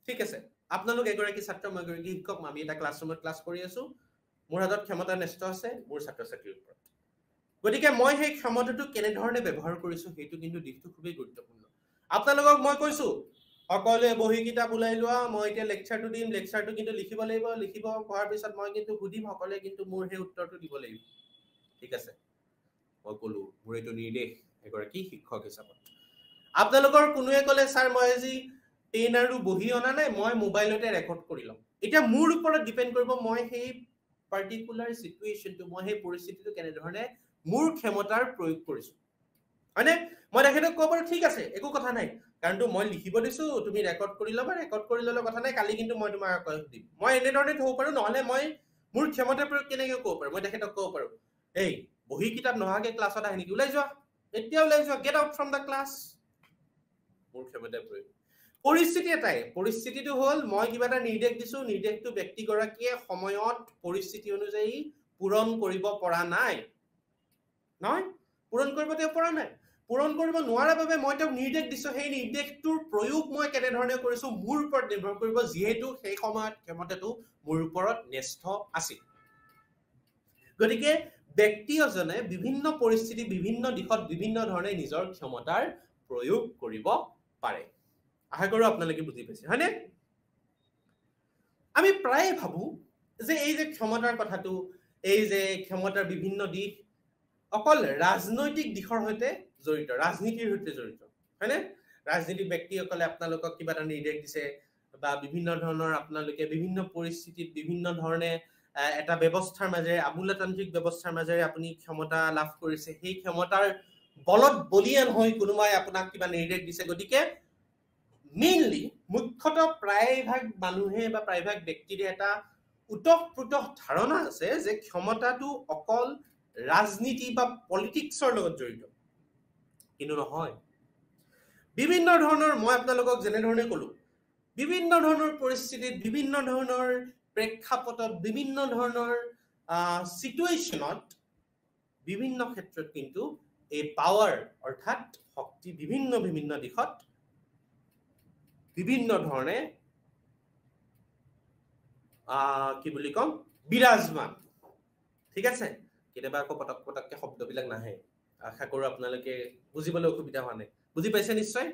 ঠিক আছে আপোনালোক এগৰাকী ছাত্ৰ মই এগৰাকী শিক্ষক আমি এটা ক্লাছৰুমত ক্লাছ কৰি আছো মোৰ হাতত ক্ষমতা ন্যস্ত আছে মোৰ ছাত্ৰ ছাত্ৰীৰ ওপৰত গতিকে মই সেই ক্ষমতাটো কেনে ধৰণে ব্যৱহাৰ কৰিছো সেইটো কিন্তু দিশটো খুবেই গুৰুত্বপূৰ্ণ আপোনালোকক মই কৈছো সকলোৱে বহি কিতাপ ওলাই লোৱা মই এতিয়া লেকচাৰটো দিম লেকচাৰটো কিন্তু লিখিব লাগিব লিখিব পঢ়াৰ পিছত মই কিন্তু সুধিম সকলোৱে কিন্তু মোৰ সেই উত্তৰটো দিব লাগিব ঠিক আছে মই কলো মোৰ এইটো নিৰ্দেশ এগৰাকী শিক্ষক হিচাপত আপোনালোকৰ কোনোৱে ক'লে স্যাৰ মই আজি পেন আৰু বহি অনা নাই মই মোবাইলতে ৰেকৰ্ড কৰি লম এতিয়া মোৰ ওপৰত ডিপেন্ড কৰিব মই সেই পাৰ্টিকুলাৰ সিচুৱেচনটো মই সেই পৰিস্থিতিটো কেনে ধৰণে মোৰ ক্ষমতাৰ প্ৰয়োগ কৰিছো হয়নে মই তেখেতক ক'ব পাৰো ঠিক আছে একো কথা নাই কাৰণটো মই লিখিব দিছো তুমি ৰেকৰ্ড কৰি লবা ৰেকৰ্ড কৰি ললে কথা নাই কালি কিন্তু মই তোমাক কৈ দিম মই এনে ধৰণে থব পাৰো নহলে মই মোৰ ক্ষমতাৰ প্ৰয়োগ কেনেকৈ ক'ব পাৰো মই তেখেতক ক'ব পাৰো এই বহি কিতাপ নহাকে ক্লাছত আহি নেকি ওলাই যোৱা এতিয়া ওলাই যোৱা get out from da class মোৰ ক্ষমতাৰ প্ৰয়োগ পৰিস্থিতি এটাই পৰিস্থিতিটো হ'ল মই কিবা এটা নিৰ্দেশ দিছো নিৰ্দেশটো ব্যক্তিগৰাকীয়ে সময়ত পৰিস্থিতি অনুযায়ী পূৰণ কৰিব পৰা নাই নহয় পূৰণ কৰিব তেওঁ পৰা নাই পূৰণ কৰিব নোৱাৰাৰ বাবে মই তেওঁক নিৰ্দেশ দিছো সেই নিৰ্দেশটোৰ প্ৰয়োগ মই কেনে ধৰণে কৰিছো মোৰ ওপৰত নিৰ্ভৰ কৰিব যিহেতু সেই সময়ত ক্ষমতাটো মোৰ ওপৰত ন্যস্ত আছিল গতিকে ব্যক্তি এজনে বিভিন্ন পৰিস্থিতি বিভিন্ন দিশত বিভিন্ন ধৰণে নিজৰ ক্ষমতাৰ প্ৰয়োগ কৰিব পাৰে আশা কৰো আপোনালোকে বুজি পাইছে হয়নে আমি প্ৰায় ভাবো যে এই যে ক্ষমতাৰ কথাটো এই যে ক্ষমতাৰ বিভিন্ন দিশ অকল ৰাজনৈতিক দিশৰ সৈতে জড়িত ৰাজনীতিৰ সৈতে জড়িত হয়নে ৰাজনীতিক ব্যক্তিসকলে আপোনালোকক কিবা এটা নিৰ্দেশ দিছে বা বিভিন্ন ধৰণৰ আপোনালোকে বিভিন্ন পৰিস্থিতিত বিভিন্ন ধৰণে এটা ব্যৱস্থাৰ মাজেৰে আমোলাতান্ত্ৰিক ব্যৱস্থাৰ মাজেৰে আপুনি ক্ষমতা লাভ কৰিছে সেই ক্ষমতাৰ বলত বলিয়ান হৈ কোনোবাই আপোনাক কিবা নিৰ্দেশ দিছে গতিকে মেইনলি মুখ্যতঃ প্ৰায়ভাগ মানুহে বা প্ৰায়ভাগ ব্যক্তিৰে এটা উতঃপ্ৰোতঃ ধাৰণা আছে যে ক্ষমতাটো অকল ৰাজনীতি বা পলিটিক্সৰ লগত জড়িত কিন্তু নহয় বিভিন্ন ধৰণৰ মই আপোনালোকক যেনে ধৰণে ক'লো বিভিন্ন ধৰণৰ পৰিস্থিতিত বিভিন্ন ধৰণৰ প্ৰেক্ষাপটত বিভিন্ন ধৰণৰ সিচুৱেচনত বিভিন্ন ক্ষেত্ৰত কিন্তু এই পাৱাৰ অৰ্থাৎ শক্তি বিভিন্ন বিভিন্ন দিশত বিভিন্ন ধৰণে কি বুলি কম বিৰাজমান ঠিক আছে কেতিয়াবা আকৌ পটককে শব্দবিলাক নাহে আশা কৰো আপোনালোকে বুজিবলৈ অসুবিধা হোৱা নাই বুজি পাইছে নিশ্চয়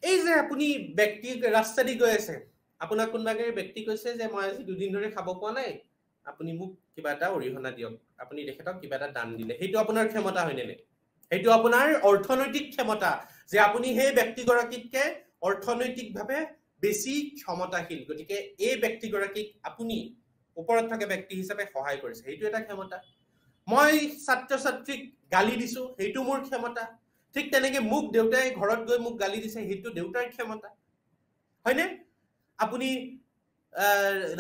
এই যে আপুনি ব্যক্তি ৰাস্তা দি গৈ আছে আপোনাক কোনোবাকে ব্যক্তি কৈছে যে মই আজি দুদিন ধৰি খাব পোৱা নাই আপুনি মোক কিবা এটা অৰিহণা দিয়ক আপুনি তেখেতক কিবা এটা দান দিলে সেইটো আপোনাৰ ক্ষমতা হয়নে নে সেইটো আপোনাৰ অৰ্থনৈতিক ক্ষমতা যে আপুনি সেই ব্যক্তিগৰাকীতকে অৰ্থনৈতিকভাৱে বেছি ক্ষমতাশীল গতিকে এই ব্যক্তিগৰাকীক আপুনি ওপৰত থকা ব্যক্তি হিচাপে সহায় কৰিছে সেইটো এটা ক্ষমতা মই ছাত্ৰ ছাত্ৰীক গালি দিছো সেইটো মোৰ ক্ষমতা ঠিক তেনেকে মোক দেউতাই ঘৰত গৈ মোক গালি দিছে সেইটো দেউতাৰ ক্ষমতা হয়নে আপুনি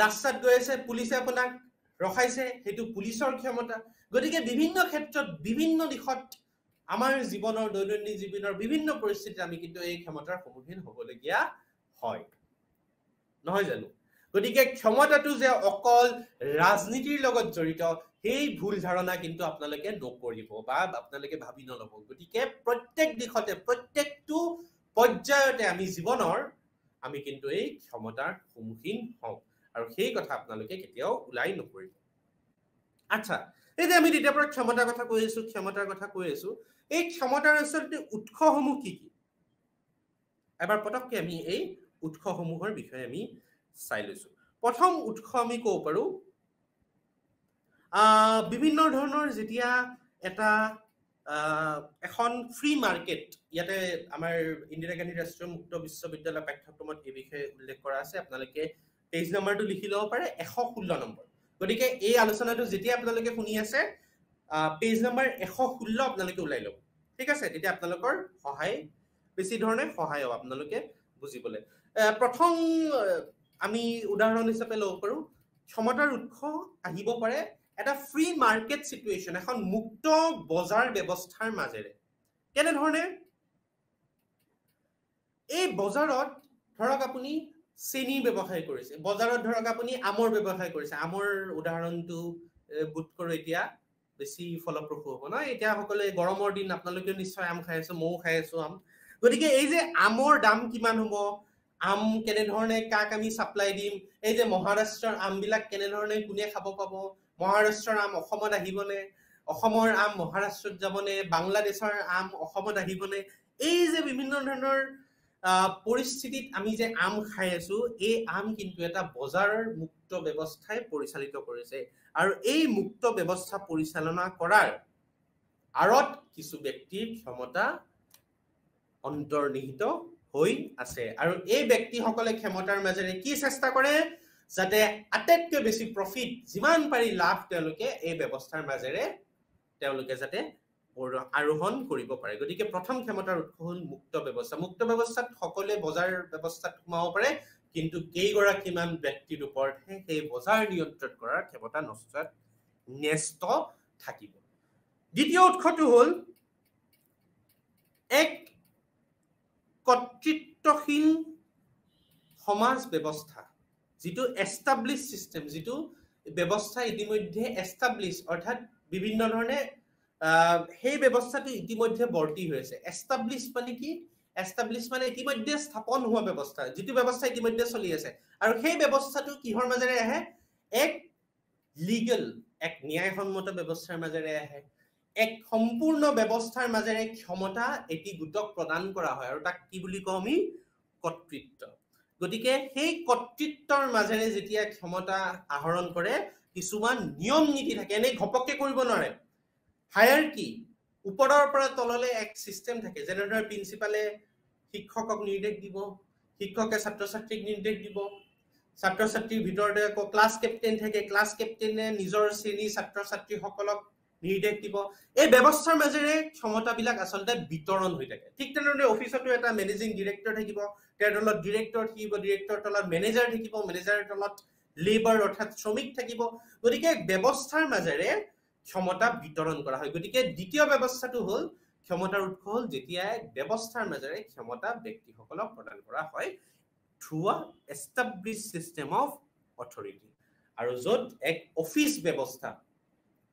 ৰাস্তাত গৈ আছে পুলিচে আপোনাক ৰখাইছে সেইটো পুলিচৰ ক্ষমতা গতিকে বিভিন্ন ক্ষেত্ৰত বিভিন্ন দিশত আমাৰ জীৱনৰ দৈনন্দিন জীৱনৰ বিভিন্ন পৰিস্থিতিত আমি কিন্তু এই ক্ষমতাৰ সন্মুখীন হ'বলগীয়া হয় নহয় জানো গতিকে ক্ষমতাটো যে অকল ৰাজনীতিৰ লগত জড়িত সেই ভুল ধাৰণা কিন্তু আপোনালোকে নকৰিব বা আপোনালোকে ভাবি নলব গতিকে প্ৰত্যেক দিশতে প্ৰত্যেকটো পৰ্যায়তে আমি জীৱনৰ আমি কিন্তু এই ক্ষমতাৰ সন্মুখীন হওঁ আৰু সেই কথা আপোনালোকে কেতিয়াও ওলাই নকৰিব আচ্ছা এই যে আমি তেতিয়াৰ পৰা ক্ষমতাৰ কথা কৈ আছো এই ক্ষমতাৰ আচলতে উৎসসমূহ কি কি এবাৰ পটককে আমি এই উৎসসমূহৰ বিষয়ে আমি চাই লৈছো প্ৰথম উৎস আমি ক'ব পাৰো বিভিন্ন ধৰণৰ যেতিয়া এটা এখন ফ্ৰী মাৰ্কেট ইয়াতে আমাৰ ইন্দিৰা গান্ধী ৰাষ্ট্ৰীয় মুক্ত বিশ্ববিদ্যালয় পাঠ্যক্ৰমত এই বিষয়ে উল্লেখ কৰা আছে আপোনালোকে পেজ নম্বৰটো লিখি ল'ব পাৰে 116 নম্বৰ গতিকে এই আলোচনাটো যেতিয়া আপোনালোকে শুনি আছে পেজ নম্বৰ 116 আপোনালোকে উলাই ল'ব ঠিক আছে তেতিয়া আপোনালোকৰ সহায় বেছি ধৰণে সহায় হ'ব আপোনালোকে বুজিবলৈ প্ৰথম আমি উদাহৰণ হিচাপে ল'ব পাৰো ক্ষমতাৰ উৎস আহিব পাৰে এটা ফ্ৰী মাৰ্কেট সিচুৱেশন এখন মুক্ত বজাৰ ব্যৱস্থাৰ মাজেৰে কেনে ধৰণে এই বজাৰত ধৰক আপুনি চেনি ব্যৱসায় কৰিছে বজাৰত ধৰক আপুনি আমৰ ব্যৱসায় কৰিছে আমৰ উদাহৰণটো বুট কৰো এতিয়া বেছি ফলপ্ৰসূ হ'ব না এতিয়া সকলে গৰমৰ দিন আপোনালোকে নিশ্চয় আম খাই আছে মও খাই আছো আম গতিকে এই যে আমৰ দাম কিমান হ'ব আম কেনে ধৰণে কাক আমি সাপ্লাই দিম এই যে মহাৰাষ্ট্ৰৰ আম বিলাক কেনে ধৰণে কোনে খাব পাব মহাৰাষ্ট্ৰৰ আম অসমত আহিবনে অসমৰ আম মহাৰাষ্ট্ৰত যাবনে বাংলাদেশৰ আম অসমত আহিবনে এই যে বিভিন্ন ধৰণৰ পৰিস্থিতিত আমি যে আম খাই আছো এই আম কিন্তু এটা বজাৰৰ মুক্ত ব্যৱস্থাই পৰিচালিত কৰিছে আৰু এই মুক্ত ব্যৱস্থা পৰিচালনা কৰাৰ আৰত কিছু ব্যক্তিৰ ক্ষমতা অন্তৰ্নিহিত হৈ আছে আৰু এই ব্যক্তিসকলে ক্ষমতাৰ মাজেৰে কি চেষ্টা কৰে যাতে আটাইতকৈ বেছি প্ৰফিট যিমান পাৰি লাভ তেওঁলোকে এই ব্যৱস্থাৰ মাজেৰে তেওঁলোকে যাতে আৰোহণ কৰিব পাৰে গতিকে প্ৰথম ক্ষমতাৰ উৎস হ'ল মুক্ত ব্যৱস্থাত সকলোৱে বজাৰ ব্যৱস্থাত সোমাব পাৰে কিন্তু কেইগৰাকীমান ব্যক্তিৰ ওপৰতহে সেই বজাৰ নিয়ন্ত্ৰণ কৰাৰ ক্ষমতা ন্যস্ত থাকিব দ্বিতীয় উৎসটো হ'ল এক কৰ্তৃত্বশীল সমাজ ব্যৱস্থা যেটো এস্টাবলিশ সিস্টেম যেটো ব্যৱস্থা ইতিমধ্যে এস্টাবলিশ অৰ্থাৎ বিভিন্ন ধৰণে সেই ব্যৱস্থাটো ইতিমধ্যে বৰ্তি হৈ আছে এস্টাবলিশ মানে কি এস্টাবলিশ মানে ইতিমধ্যে স্থাপন হোৱা ব্যৱস্থা যেটো ব্যৱস্থা ইতিমধ্যে চলি আছে আৰু সেই ব্যৱস্থাটো কিহৰ মাজেৰে আহে এক লিগ্যাল এক ন্যায়সম্মত ব্যৱস্থাৰ মাজেৰে আহে এক সম্পূৰ্ণ ব্যৱস্থাৰ মাজেৰে ক্ষমতা এটি গোটক প্ৰদান কৰা হয় আৰু তাক কি বুলি কওঁ আমি কৰ্তৃত্ব গতিকে সেই কৰ্তৃত্বৰ মাজেৰে যেতিয়া ক্ষমতা আহৰণ কৰে কিছুমান নিয়ম নীতি থাকে এনে ঘপককে কৰিব নোৱাৰে হায়াৰকি ওপৰৰ পৰা তললৈ এক সিস্টেম থাকে যেনেদৰে প্ৰিন্সিপালে শিক্ষকক নিৰ্দেশ দিব শিক্ষকে ছাত্ৰ ছাত্ৰীক নিৰ্দেশ দিব ছাত্ৰ ছাত্ৰীৰ ভিতৰতে ক্লাছ কেপ্টেইন থাকে ক্লাছ কেপ্টেইনে নিজৰ শ্ৰেণী ছাত্ৰ ছাত্ৰীসকলক নিৰ্দেশ দিব এই ব্যৱস্থাৰ মাজেৰে ক্ষমতাবিলাক আচলতে বিতৰণ হৈ থাকে ঠিক তেনেদৰে অফিচতো এটা মেনেজিং ডাইৰেক্টৰ থাকিব তেওঁৰ তলত ডাইৰেক্টৰ থাকিব ডাইৰেক্টৰ তলত মেনেজাৰ থাকিব মেনেজাৰৰ তলত লেবাৰ অৰ্থাৎ শ্ৰমিক থাকিব গতিকে ব্যৱস্থাৰ মাজেৰে ক্ষমতা বিতৰণ কৰা হয় গতিকে দ্বিতীয় ব্যৱস্থাটো হ'ল ক্ষমতাৰ উৎস হ'ল যেতিয়া ব্যৱস্থাৰ মাজেৰে ক্ষমতা ব্যক্তিসকলক প্ৰদান কৰা হয় থ্ৰু আ এস্টাবলিশড সিস্টেম অফ অথৰিটি আৰু য'ত এক অফিচ ব্যৱস্থা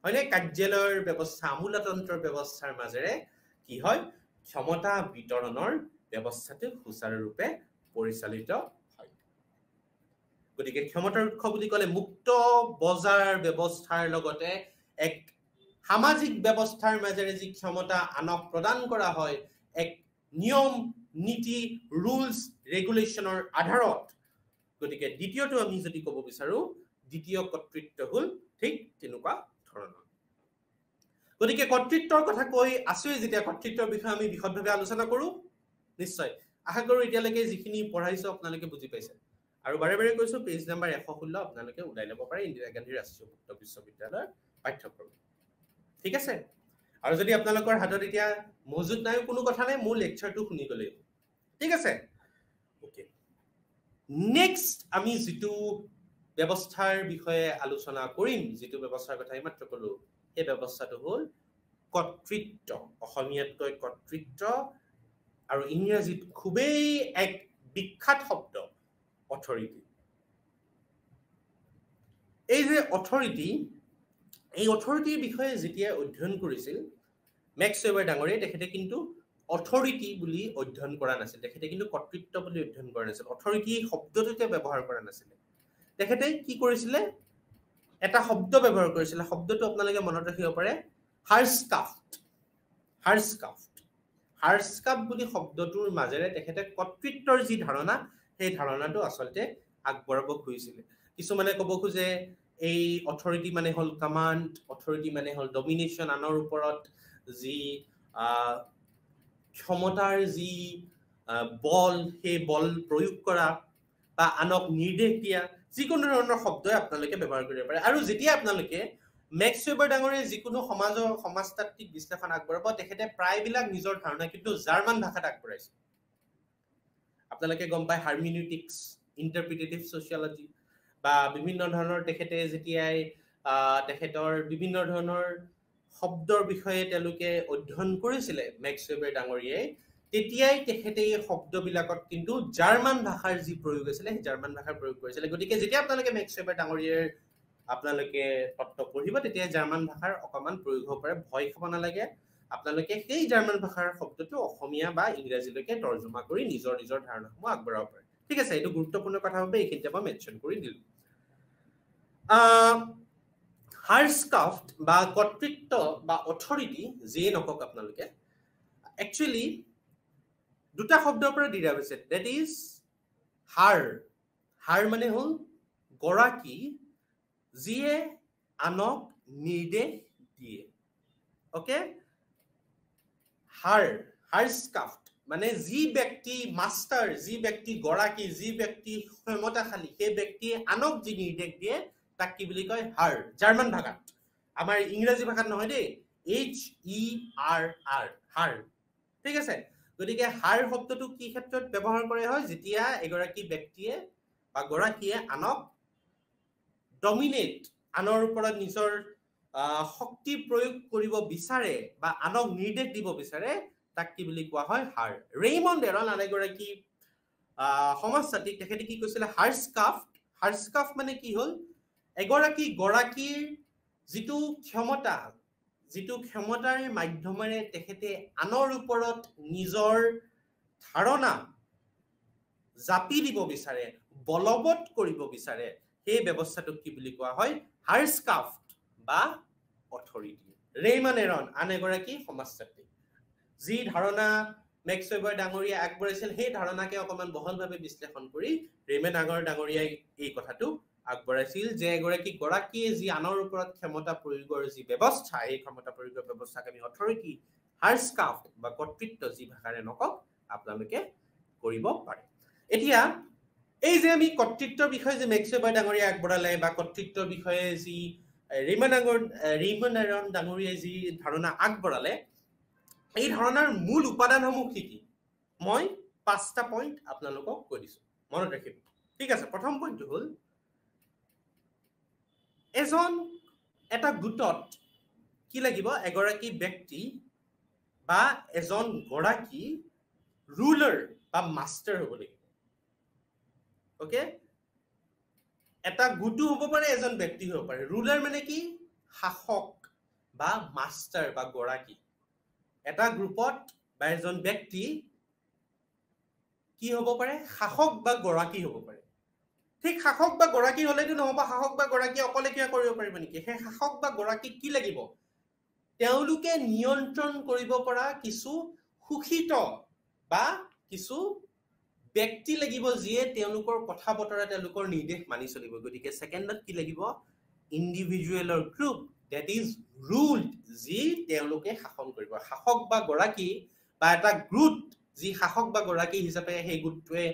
হয়নে কাৰ্যালয়ৰ ব্যৱস্থা আমোলাতন্ত্ৰৰ ব্যৱস্থাৰ মাজেৰে কি হয় ক্ষমতা বিতৰণৰ ব্যৱস্থাটো সুচাৰুৰূপে পৰিচালিত হয় গতিকে ক্ষমতাৰ উৎস বুলি ক'লে মুক্ত বজাৰ ব্যৱস্থাৰ লগতে এক সামাজিক ব্যৱস্থাৰ মাজেৰে যি ক্ষমতা আনক প্ৰদান কৰা হয় এক নিয়ম নীতি ৰুলছ ৰেগুলেশ্যনৰ আধাৰত গতিকে দ্বিতীয়টো আমি যদি ক'ব বিচাৰো দ্বিতীয় কৰ্তৃত্ব হ'ল ঠিক তেনেকুৱা ধৰণৰ গতিকে কৰ্তৃত্বৰ কথা কৈ আছোই যেতিয়া কৰ্তৃত্বৰ বিষয়ে আমি বিশদভাৱে আলোচনা কৰো নিশ্চয় আশা কৰো এতিয়ালৈকে যিখিনি পঢ়াইছো আপোনালোকে বুজি পাইছে আৰু বাৰে বাৰে কৈছো পেজ নম্বৰ 116 আপোনালোকে উলাই ল'ব পাৰে ইন্দিৰা গান্ধী ৰাষ্ট্ৰীয় মুক্ত বিশ্ববিদ্যালয়ৰ পাঠ্যক্ৰম ঠিক আছে আৰু যদি আপোনালোকৰ হাতত এতিয়া মজুদ নাই কোনো কথা নাই মোৰ লেকচাৰটো শুনি গলে ঠিক আছে ওকে নেক্সট আমি যেটো ব্যৱস্থাৰ বিষয়ে আলোচনা কৰিম যেটো ব্যৱস্থাৰ কথা মাত্ৰ কলো এই ব্যৱস্থাটো হ'ল কৰ্তৃত্ব অসমীয়াতকৈ কৰ্তৃত্ব আৰু ইংৰাজীত খুবেই এক বিখ্যাত শব্দ অথৰিটি এই যে অথৰিটি, এই অথৰিটিৰ বিষয়ে যেতিয়া অধ্যয়ন কৰিছিল মেক্স ৱেবাৰ ডাঙৰীয়াই, তেখেতে কিন্তু অথৰিটি বুলি অধ্যয়ন কৰা নাছিল, তেখেতে কিন্তু কৰ্তৃত্ব বুলি অধ্যয়ন কৰা নাছিল, অথৰিটি শব্দটোতে ব্যৱহাৰ কৰা নাছিলে। তেখেতে কি কৰিছিলে, এটা শব্দ ব্যৱহাৰ কৰিছিলে, শব্দটো আপোনালোকে মনত ৰাখিব পাৰে, হাৰ্স্কাফ্ট। হাৰ্স্কাফ্ট, হাৰ্স্কাফ্ট বুলি শব্দটোৰ মাজেৰে তেখেতে কৰ্তৃত্বৰ যি ধাৰণা, সেই ধাৰণাটো আচলতে আগবঢ়াব খুজিছিলে। কিছুমানে ক'ব খোজে এই অথৰিটি মানে হ'ল কমাণ্ড, অথৰিটি মানে হ'ল ডমিনেশ্যন, আনৰ ওপৰত যি ক্ষমতাৰ যি বল, সেই বল প্ৰয়োগ কৰা বা আনক নিৰ্দেশ দিয়া, যিকোনো ধৰণৰ শব্দই আপোনালোকে ব্যৱহাৰ কৰিব পাৰে। আৰু যেতিয়া আপোনালোকে মেক্স ৱেবাৰ ডাঙৰীয়াই যিকোনো সমাজতাত্ত্বিক বিশ্লেষণ আগবঢ়াব, তেখেতে প্ৰায়বিলাক নিজৰ ধাৰণা কিন্তু জাৰ্মান ভাষাত আগবঢ়াইছে। আপোনালোকে গম পায় হাৰ্মিনিউটিক্স, ইণ্টাৰপ্ৰিটেটিভ ছচিয়লজি বা বিভিন্ন ধৰণৰ তেখেতে যেতিয়াই তেখেতৰ বিভিন্ন ধৰণৰ শব্দৰ বিষয়ে তেওঁলোকে অধ্যয়ন কৰিছিলে মেক্স ৱেবাৰ ডাঙৰীয়াই, তেতিয়াই তেখেতে এই শব্দবিলাকত কিন্তু জাৰ্মান ভাষাৰ যি প্ৰয়োগ আছিলে সেই জাৰ্মান ভাষাৰ প্ৰয়োগ কৰিছিলে। গতিকে যেতিয়া আপোনালোকে মেক্স ৱেবাৰ ডাঙৰীয়াৰ আপোনালোকে তত্ত্ব পঢ়িব, তেতিয়া জাৰ্মান ভাষাৰ অকণমান প্ৰয়োগ হ'ব পাৰে, ভয় খাব নালাগে। আপোনালোকে সেই জাৰ্মান ভাষাৰ শব্দটো অসমীয়া বা ইংৰাজীলৈকে তৰ্জমা কৰি নিজৰ নিজৰ ধাৰণাসমূহ আগবঢ়াব পাৰে। ঠিক আছে, এইটো গুৰুত্বপূৰ্ণ কথা বাবে এইখিনিতে মই মেনশ্যন কৰি দিলো। হাৰ্স্কাফ্ট বা কৰ্তৃত্ব বা অথৰিটি যিয়ে নকওক আপোনালোকে, একচুৱেলি দুটা শব্দৰ পৰা ডিৰাইভ হৈছে। ডেট ইজ হাৰ। হাৰ মানে হ'ল গৰাকী যিয়ে আনক নিৰ্দেশ দিয়ে। অকে, হাৰ, হাৰ্স্কাফ্ট মানে যি ব্যক্তি মাষ্টাৰ, যি ব্যক্তি গৰাকী, যি ব্যক্তি ক্ষমতাশালী, সেই ব্যক্তিয়ে আনক যি নিৰ্দেশ দিয়ে তাক কি বুলি কয়, হাৰ। জাৰ্মান ভাষাত, আমাৰ ইংৰাজী ভাষাত নহয় দেই, HERR, হাৰ। ঠিক আছে, গতিকে হাৰ শব্দটো কি ক্ষেত্ৰত ব্যৱহাৰ কৰা হয়, যেতিয়া এগৰাকী ব্যক্তিয়ে বা গৰাকীয়ে আনক ডমিনেট, আনৰ ওপৰত নিজৰ শক্তি প্ৰয়োগ কৰিব বিচাৰে বা আনক নিৰ্দেশ দিব বিচাৰে, তাক কি বুলি কোৱা হয়, হাৰ। ৰেইমণ্ড এৰল আন এগৰাকী সমাজতাত্ত্বিক, তেখেতে কি কৈছিলে, হাৰ্স্কাফ্ট। হাৰ্স্কাফ্ট মানে কি হ'ল, এগৰাকী গৰাকীৰ যিটো ক্ষমতা, যিটো ক্ষমতাৰ মাধ্যমেৰে তেখেতে আনৰ ওপৰত নিজৰ ধাৰণা জাপি দিব বিচাৰে, বলবৎ কৰিব বিচাৰে, সেই ব্যৱস্থাটোক কি বুলি কোৱা হয়, হাৰ্স্কাফ্ট বা অথৰিটি। ৰেইমণ্ড এৰল আন এগৰাকী সমাজতাত্ত্বিক, যি ধাৰণা মেক্স ৱেবাৰ ডাঙৰীয়াই আগবঢ়াইছিল, সেই ধাৰণাকে অকণমান বহলভাৱে বিশ্লেষণ কৰি ৰেইমণ্ড ডাঙৰীয়াই এই কথাটো আগবঢ়াইছিল যে এগৰাকী গৰাকীয়ে যি আনৰ ওপৰত ক্ষমতা প্ৰয়োগৰ যি ব্যৱস্থা, এই ক্ষমতা প্ৰয়োগৰ ব্যৱস্থাক আমি অথৰিটি, হাৰ্স্কাফ্ট বা কৰ্তৃত্ব যি ভাষাৰে নকওক আপোনালোকে কৰিব পাৰে। এতিয়া এই যে আমি কৰ্তৃত্বৰ বিষয়ে যে মেক্স ৱেবাৰ ডাঙৰীয়াই আগবঢ়ালে বা কৰ্তৃত্বৰ বিষয়ে যি ৰেইমণ্ড এৰল ডাঙৰীয়াই যি ধাৰণা আগবঢ়ালে, এই ধাৰণাৰ মূল উপাদানসমূহ কি কি, মই 5টা পইণ্ট আপোনালোকক কৈ দিছো, মনত ৰাখিব। ঠিক আছে, প্ৰথম পইণ্টটো হ'ল, এটা গোটত কি লাগিব, এগৰাকী ব্যক্তি বা এজন গৰাকী ৰুলাৰ বা মাষ্টাৰ হ'ব লাগিব। অকে, এটা গোটো হ'ব পাৰে, এজন ব্যক্তি হ'ব পাৰে। ৰুলাৰ মানে কি, শাসক বা মাষ্টাৰ বা গৰাকী। এটা গ্ৰুপত বা এজন ব্যক্তি কি হ'ব পাৰে, শাসক বা গৰাকী হ'ব পাৰে। ঠিক শাসক বা গৰাকী হলেতো নহ'ব, শাসক বা গৰাকী অকলে কিবা কৰিব পাৰিব নেকি? সেই শাসক বা গৰাকীক কি লাগিব, তেওঁলোকে নিয়ন্ত্ৰণ কৰিব পৰা কিছু সুশীত বা কিছু ব্যক্তি লাগিব, যিয়ে তেওঁলোকৰ কথা বতৰা, তেওঁলোকৰ নিৰ্দেশ মানি চলিব। গতিকে ছেকেণ্ডত কি লাগিব, ইণ্ডিভিজুৱেলৰ গ্ৰুপ, ডেট ইজ ৰুলড, যি তেওঁলোকে শাসন কৰিব। শাসক বা গৰাকী বা এটা গ্ৰুপ যি শাসক বা গৰাকী হিচাপে সেই গোটটোৱে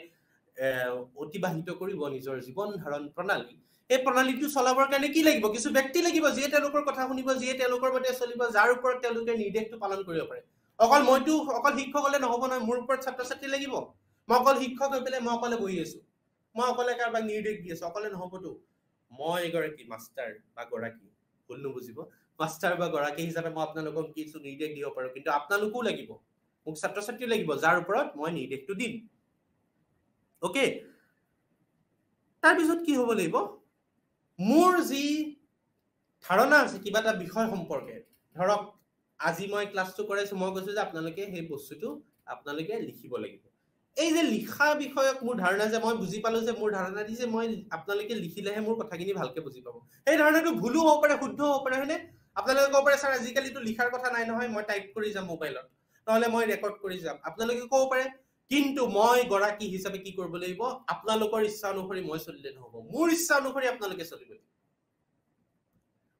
অতিবাহিত কৰিব নিজৰ জীৱন ধাৰণ প্ৰণালী, এই প্ৰণালীটো চলাবৰ কাৰণে কি লাগিব, কিছু ব্যক্তি লাগিব, যিয়ে তেওঁলোকৰ কথা শুনিব, যিয়ে তেওঁলোকৰ মতে চলিব, যাৰ ওপৰত তেওঁলোকে নিৰ্দেশটো পালন কৰিব পাৰে। অকল শিক্ষক হলে নহব নহয়, মোৰ ওপৰত ছাত্ৰ ছাত্ৰী লাগিব। মই অকল শিক্ষক হৈ পেলাই মই অকলে বহি আছো, মই অকলে কাৰোবাক নিৰ্দেশ দি আছো, অকলে নহবতো। মই এগৰাকী মাষ্টাৰ বা গৰাকী, ভুল নুবুজিব, মাষ্টাৰ বা গৰাকী হিচাপে মই আপোনালোকক কিছু নিৰ্দেশ দিব পাৰো, কিন্তু আপোনালোকো লাগিব, মোক ছাত্ৰ ছাত্ৰীও লাগিব, যাৰ ওপৰত মই নিৰ্দেশটো দিম। অকে, তাৰপিছত কি হ'ব লাগিব, মোৰ যি ধাৰণা আছে কিবা এটা বিষয় সম্পৰ্কে, ধৰক আজি মই ক্লাছটো কৰাইছো, মই কৈছো যে আপোনালোকে সেই বস্তুটো আপোনালোকে লিখিব লাগিব। এই যে লিখা বিষয়ক মোৰ ধাৰণা যে মই বুজি পালো যে মোৰ ধাৰণা দি যে মই আপোনালোকে লিখিলেহে মোৰ কথাখিনি ভালকে বুজি পাব, সেই ধাৰণাটো ভুলো হ'ব পাৰে, শুদ্ধ হ'ব পাৰে, হয়নে? আপোনালোকে ক'ব পাৰে ছাৰ আজিকালিতো লিখাৰ কথা নাই নহয়, মই টাইপ কৰি যাম মোবাইলত, নহ'লে মই ৰেকৰ্ড কৰি যাম। আপোনালোকে ক'ব পাৰে, কিন্তু মই গৰাকী হিচাপে কি কৰিব লাগিব, আপোনালোকৰ ইচ্ছা অনুসৰি মই চলিলে নহ'ব, মোৰ ইচ্ছা অনুসৰি আপোনালোকে চলিব লাগিব।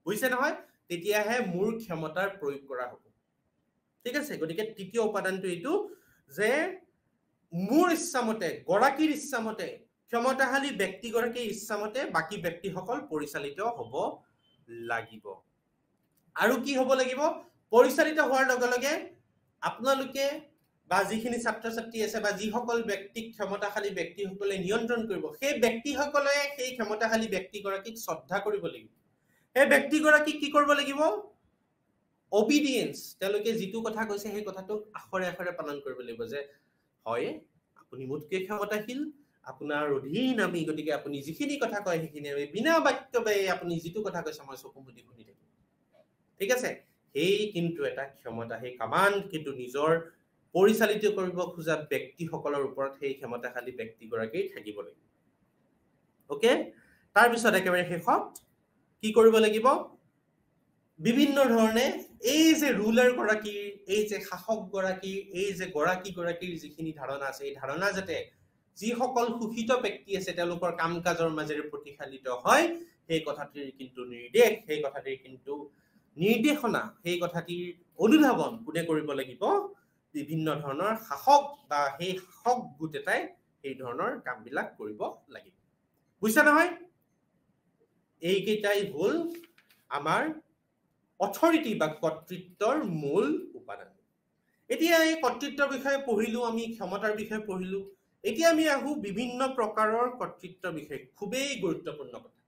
বুজিছে নহয়? তেতিয়াহে মোৰ ক্ষমতাৰ প্ৰয়োগ কৰা হ'ব। ঠিক আছে? গতিকে তৃতীয় উপাদানটো এইটো যে মোৰ ইচ্ছামতে, গৰাকীৰ ইচ্ছামতে, ক্ষমতাশালী ব্যক্তিগৰাকীৰ ইচ্ছামতে বাকী ব্যক্তিসকল পৰিচালিত হ'ব লাগিব। আৰু কি হ'ব লাগিব? পৰিচালিত হোৱাৰ লগে লগে আপোনালোকে বা যিখিনি ছাত্ৰ ছাত্ৰী আছে বা যিসকল ব্যক্তিক ক্ষমতাশালী ব্যক্তিসকলে নিয়ন্ত্ৰণ কৰিব, সেই ব্যক্তিসকলে সেই ক্ষমতাশালী ব্যক্তিগৰাকীক শ্ৰদ্ধা কৰিব লাগিব। সেই ব্যক্তিগৰাকীক কি কৰিব লাগিব? অবিডিয়েন্স, তেওঁলোকে যিটো কথা কৈছে সেই কথাটোক আখৰে আখৰে পালন কৰিব লাগিব, যে হয় আপুনি মোতকৈ ক্ষমতাশীল, আপোনাৰ অধীন আমি, গতিকে আপুনি যিখিনি কথা কয় সেইখিনি আমি বিনা বাক্যবে আপুনি যিটো কথা কৈছে মই চকু মুদি শুনি থাকিম। ঠিক আছে? সেই কিন্তু এটা ক্ষমতা, সেই কামাণ্ড কিন্তু নিজৰ পৰিচালিত কৰিব খোজা ব্যক্তিসকলৰ ওপৰত সেই ক্ষমতাশালী ব্যক্তিগৰাকী থাকিব লাগিব। অ'কে? তাৰপিছত একেবাৰে শেষত কি কৰিব লাগিব? বিভিন্ন ধৰণে এই যে ৰুলাৰ গৰাকীৰ, এই যে শাসক গৰাকীৰ, এই যে গৰাকীৰ যিখিনি ধাৰণা আছে, এই ধাৰণা যাতে যিসকল শোষিত ব্যক্তি আছে তেওঁলোকৰ কাম কাজৰ মাজেৰে প্ৰতিফলিত হয়, সেই কথাটিৰ কিন্তু নিৰ্দেশ, সেই কথাটিৰ কিন্তু নিৰ্দেশনা, সেই কথাটিৰ অনুধাৱন কোনে কৰিব লাগিব? বিভিন্ন ধৰণৰ শাসক বা সেই শাসক গোট এটাই এই ধৰণৰ কামবিলাক কৰিব লাগিব। বুজিছা নহয়? এইকেইটাই হ'ল আমাৰ অথৰিটি বা কৰ্তৃত্বৰ মূল উপাদান। এতিয়া এই কৰ্তৃত্বৰ বিষয়ে পঢ়িলো, আমি ক্ষমতাৰ বিষয়ে পঢ়িলো। এতিয়া আমি আহো বিভিন্ন প্ৰকাৰৰ কৰ্তৃত্বৰ বিষয়ে। খুবেই গুৰুত্বপূৰ্ণ কথা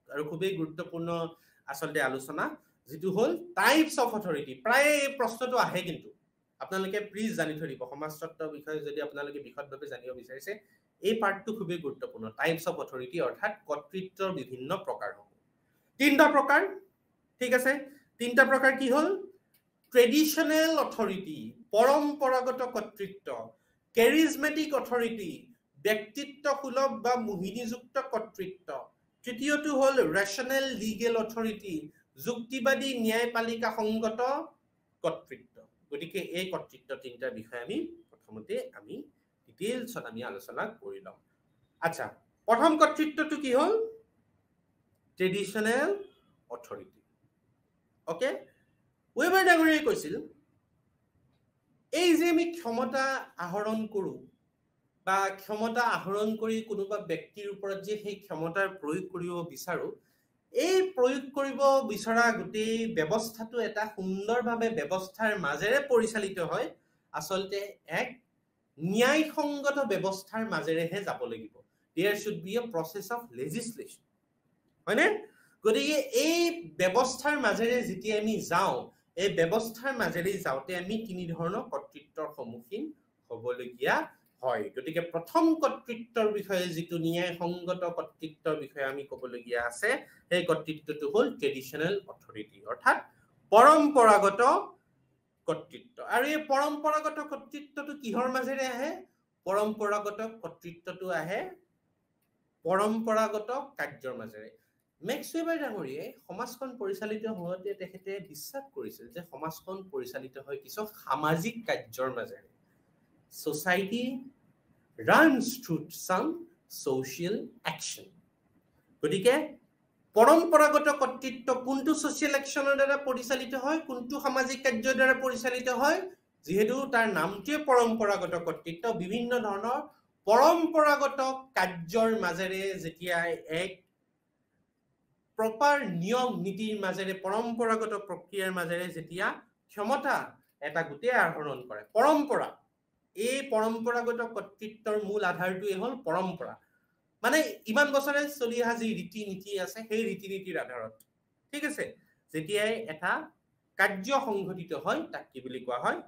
আৰু খুবেই গুৰুত্বপূৰ্ণ আচলতে আলোচনা, যিটো হ'ল টাইপছ অফ অথৰিটি। প্ৰায় এই প্ৰশ্নটো আহে, কিন্তু আপোনালোকে প্লিজ জানি থৈ দিব, সমাজতত্বৰ বিষয়ে যদি আপোনালোকে বিশদভাৱে জানিব বিচাৰিছে, এই পাৰ্টটো খুবেই গুৰুত্বপূৰ্ণ। টাইপছ অফ অথৰিটি অৰ্থাৎ কৰ্তৃত্বৰ বিভিন্ন প্ৰকাৰ হ'ব। 3টা প্ৰকাৰ, ঠিক আছে? 3টা প্ৰকাৰ কি হ'ল? ট্ৰেডিশ্যনেল অথৰিটি, পৰম্পৰাগত কৰ্তৃত্ব, কেৰিজমেটিক অথৰিটি, ব্যক্তিত্ব সুলভ বা মোহিনীযুক্ত কৰ্তৃত্ব। তৃতীয়টো হ'ল ৰেচনেল লিগেল অথৰিটি, যুক্তিবাদী ন্যায়পালিকা সংগত কৰ্তৃত্ব। গতিকে এই কৰ্তৃত্ব 3টাৰ বিষয়ে আমি প্ৰথমতে আমি ডিটেইলছত আমি আলোচনা কৰি লম। আচ্ছা, প্ৰথম কৰ্তৃত্বটো কি হ'ল? Traditional authority. অ'কে? ৱেবাৰ ডাঙৰীয়াই কৈছিল, এই যে আমি ক্ষমতা আহৰণ কৰোঁ বা ক্ষমতা আহৰণ কৰি কোনোবা ব্যক্তিৰ ওপৰত যে সেই ক্ষমতাৰ প্ৰয়োগ কৰিব বিচাৰো, এই প্ৰয়োগ কৰিব বিচৰা গোটেই ব্যৱস্থাটো এটা সুন্দৰভাৱে ব্যৱস্থাৰ মাজেৰে পৰিচালিত হয়, আচলতে এক ন্যায়সংগত ব্যৱস্থাৰ মাজেৰেহে যাব লাগিব। There should be a process of legislation, হয়নে? গতিকে এই ব্যৱস্থাৰ মাজেৰে যেতিয়া আমি যাওঁ, এই ব্যৱস্থাৰ মাজেৰে যাওঁতে আমি 3 ধৰণৰ কৰ্তৃত্বৰ সন্মুখীন হ'বলগীয়া হয়। গতিকে প্ৰথম কৰ্তৃত্বৰ বিষয়ে, যিটো ন্যায়সংগত কৰ্তৃত্বৰ বিষয়ে আমি ক'বলগীয়া আছে, সেই কৰ্তৃত্বটো হ'ল ট্ৰেডিশ্যনেল অথৰিটি অৰ্থাৎ পৰম্পৰাগত কৰ্তৃত্ব। আৰু এই পৰম্পৰাগত কৰ্তৃত্বটো কিহৰ মাজেৰে আহে? পৰম্পৰাগত কৰ্তৃত্বটো আহে পৰম্পৰাগত কাৰ্যৰ মাজেৰে। মেক্স ৱেবাৰ ডাঙৰীয়াই সমাজখন পৰিচালিত হোৱাতে তেখেতে বিশ্বাস কৰিছিল যে সমাজখন পৰিচালিত হয় কিছু সামাজিক কাৰ্যৰ মাজেৰে। Society runs through some social action. গতিকে পৰম্পৰাগত কৰ্তৃত্ব কোনটো ছ'চিয়েল একশ্যনৰ দ্বাৰা পৰিচালিত হয়, কোনটো সামাজিক কাৰ্যৰ দ্বাৰা পৰিচালিত হয়? যিহেতু তাৰ নামটোৱে পৰম্পৰাগত কৰ্তৃত্ব, বিভিন্ন ধৰণৰ পৰম্পৰাগত কাৰ্যৰ মাজেৰে যেতিয়া এক প্ৰপাৰ নিয়ম নীতিৰ মাজেৰে, পৰম্পৰাগত প্ৰক্ৰিয়াৰ মাজেৰে যেতিয়া ক্ষমতা এটা গোটেই আহৰণ কৰে, পৰম্পৰা, এই পৰম্পৰাগত কৰ্তৃত্বৰ মূল আধাৰটোৱে হ'ল পৰম্পৰা। মানে ইমান বছৰে চলি অহা যি ৰীতি নীতি আছে, সেই ৰীতি নীতিৰ আধাৰত, ঠিক আছে, যেতিয়াই এটা কাৰ্য সংঘটিত হয়, তাক কি বুলি কোৱা হয়?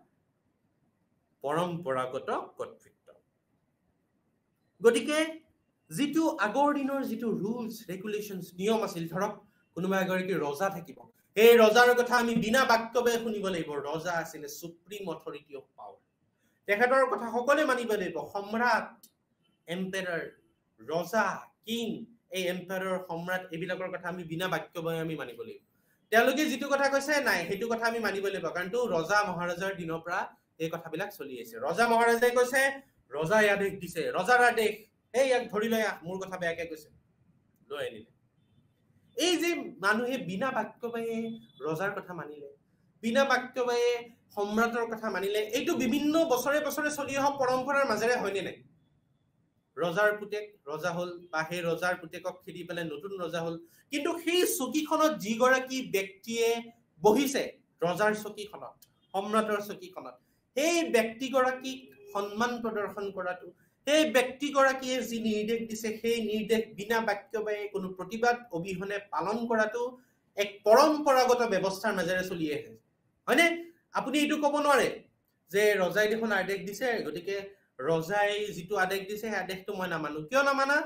পৰম্পৰাগত কৰ্তৃত্ব। গতিকে যিটো আগৰ দিনৰ যিটো ৰুলছ ৰেগুলেশ্যনছ নিয়ম আছিল ধৰক কোনোবা এগৰাকী ৰজা থাকিব এই ৰজাৰ কথা আমি বিনা বাক্যবে শুনিব লাগিব ৰজা আছিলে সুপ্ৰিম অথৰিটি অফ পাৱাৰ তেখেতৰ কথা সকলোৱে মানিব লাগিব সম্ৰাট এম্পায়াৰ ৰজা কিং এই এম্পায়াৰ সম্ৰাট এইবিলাকৰ কথা আমি বিনা বাক্যবে আমি মানিব লাগিব তেওঁলোকে যিটো কথা কৈছে নাই সেইটো কথা আমি মানিব লাগিব কাৰণ তো ৰজা মহাৰাজাৰ দিনৰ পৰা এই কথাবিলাক চলি আছে ৰজা মহাৰাজাই কৈছে ৰজাই আদেশ দিছে ৰজাৰ আদেশ এই ইয়াক ধৰি লৈ মোৰ কথা বেয়াকে কৈছে লৈ আনিলে এই যে মানুহে বিনা বাক্যবে ৰজাৰ কথা মানিলে বিনা বাক্যবে সম্ৰাটৰ কথা মানিলে এইটো বিভিন্ন বছৰে বছৰে চলি অহা পৰম্পৰাৰ মাজেৰে হয়নে নাই ৰজাৰ পুতেক ৰজা হল বা সেই ৰজাৰ পুতেকক খেদি পেলাই নতুন ৰজা হল কিন্তু সেই চকীখনত যিগৰাকী ব্যক্তিয়ে বহিছে ৰজাৰ চকীখনত সম্ৰাটৰ চকীখনত সেই ব্যক্তিগৰাকীক সন্মান প্ৰদৰ্শন কৰাটো সেই ব্যক্তিগৰাকীয়ে যি নিৰ্দেশ দিছে সেই নিৰ্দেশ বিনা বাক্যবে কোনো প্ৰতিবাদ অবিহনে পালন কৰাটো এক পৰম্পৰাগত ব্যৱস্থাৰ মাজেৰে চলি আছে হয়নে আপুনি এইটো ক'ব নোৱাৰে যে ৰজাই দেখোন আদেশ দিছে গতিকে ৰজাই যিটো আদেশ দিছে সেই আদেশটো মই নামানো কিয় নামানা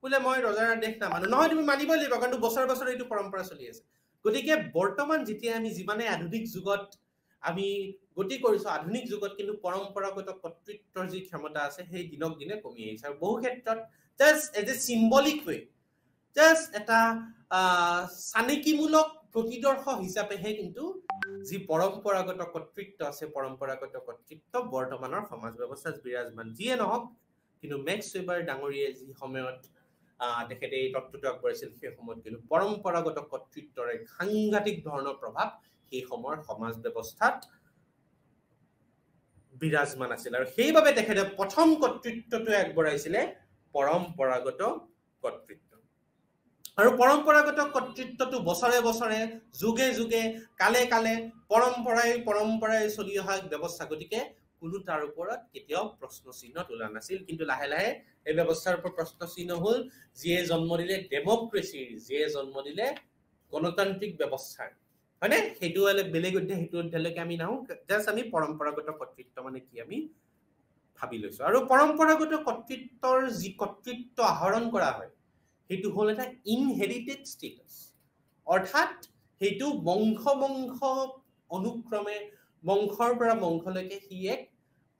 বোলে মই ৰজাৰ আদেশ নামানো নহয় তুমি মানিব লাগিব কাৰণ বছৰ বছৰ এইটো পৰম্পৰা চলি আছে গতিকে বৰ্তমান যেতিয়া আমি যিমানে আধুনিক যুগত আমি গতি কৰিছো আধুনিক যুগত কিন্তু পৰম্পৰাগত কৰ্তৃত্বৰ যি ক্ষমতা আছে সেই দিনক দিনে কমি আহিছে আৰু বহু ক্ষেত্ৰত just as a symbolic way just এটা সানিকিমূলক প্ৰতিদৰ্শ হিচাপেহে কিন্তু যি পৰম্পৰাগত কৰ্তৃত্ব আছে পৰম্পৰাগত কৰ্তৃত্ব বৰ্তমানৰ সমাজ ব্যৱস্থাত বিৰাজমান যিয়ে নহওক কিন্তু মেক্স ৱেবাৰ ডাঙৰীয়ে যি সময়ত তেখেতে এই তত্ত্বটো আগবঢ়াইছিল সেই সময়ত কিন্তু পৰম্পৰাগত কৰ্তৃত্বৰ এক সাংঘাতিক ধৰণৰ প্ৰভাৱ সেই সময়ৰ সমাজ ব্যৱস্থাত বিৰাজমান আছিল আৰু সেইবাবে তেখেতে প্ৰথম কৰ্তৃত্বটো আগবঢ়াইছিলে পৰম্পৰাগত কৰ্তৃত্ব আৰু পৰম্পৰাগত কৰ্তৃত্বটো বছৰে বছৰে যুগে যুগে কালে কালে পৰম্পৰাই চলি অহা ব্যৱস্থা গতিকে কোনো তাৰ ওপৰত কেতিয়াও প্ৰশ্ন চিহ্ন তোলা নাছিল কিন্তু লাহে লাহে এই ব্যৱস্থাৰ ওপৰত প্ৰশ্ন চিহ্ন হ'ল যিয়ে জন্ম দিলে ডেমক্ৰেচিৰ যিয়ে জন্ম দিলে গণতান্ত্ৰিক ব্যৱস্থাৰ হয়নে সেইটো হলে বেলেগ অধ্যায় সেইটো অধ্যায়লৈকে আমি নাহো জাষ্ট আমি পৰম্পৰাগত কৰ্তৃত্ব মানে কি আমি ভাবি লৈছো আৰু পৰম্পৰাগত কৰ্তৃত্বৰ যি কৰ্তৃত্ব আহৰণ কৰা হয় সেইটো হ'ল এটা ইনহেৰিটেড ষ্টেটাছ অৰ্থাৎ সেইটো বংশ অনুক্ৰমে বংশৰ পৰা বংশলৈকে সি এক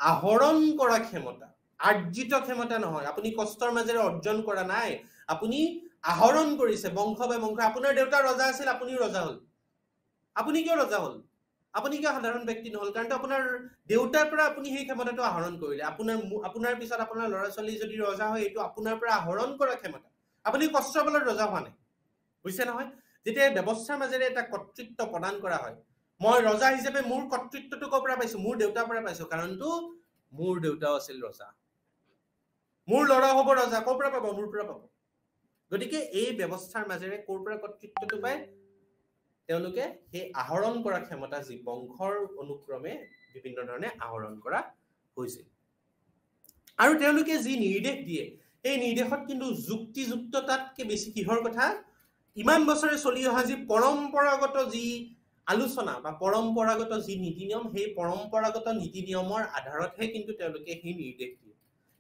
আহৰণ কৰা ক্ষমতা আৰ্জিত ক্ষমতা নহয় আপুনি কষ্টৰ মাজেৰে অৰ্জন কৰা নাই আপুনি আহৰণ কৰিছে বংশ বা বংশ আপোনাৰ দেউতা ৰজা আছিল আপুনি ৰজা হ'ল আপুনি কিয় ৰজা হ'ল আপুনি কিয় সাধাৰণ ব্যক্তি নহল কাৰণ আপোনাৰ দেউতাৰ পৰা আপুনি সেই ক্ষমতাটো আহৰণ কৰিলে আপোনাৰ পিছত আপোনাৰ ল'ৰা ছোৱালী যদি ৰজা হয় এইটো আপোনাৰ পৰা আহৰণ কৰা ক্ষমতা আপুনি কষ্টৰ বলত ৰজা হোৱা নাই বুজিছে নহয় যেতিয়া ব্যৱস্থাৰ মাজেৰে এটা কৰ্তৃত্ব প্ৰদান কৰা হয় মই ৰজা হিচাপে মোৰ কৰ্তৃত্বটো ক'ৰ পৰা পাইছো মোৰ দেউতাৰ পৰা পাইছো কাৰণটো মোৰ দেউতাও আছিল ৰজা মোৰ ল'ৰা হ'ব ৰজা ক'ৰ পৰা পাব মোৰ পৰা পাব গতিকে এই ব্যৱস্থাৰ মাজেৰে ক'ৰ পৰা কৰ্তৃত্বটো পায় তেওঁলোকে সেই আহৰণ কৰা ক্ষমতা যি বংশৰ অনুক্ৰমে বিভিন্ন ধৰণে আহৰণ কৰা হৈছিল আৰু তেওঁলোকে যি নিৰ্দেশ দিয়ে এই নিৰ্দেশত কিন্তু যুক্তিযুক্ততাতকে বেছি কিহৰ কথা ইমান বছৰে চলি অহা যি পৰম্পৰাগত যি আলোচনা বা পৰম্পৰাগত যি নীতি নিয়ম সেই পৰম্পৰাগত নীতি নিয়মৰ আধাৰতহে কিন্তু তেওঁলোকে সেই নিৰ্দেশ দিয়ে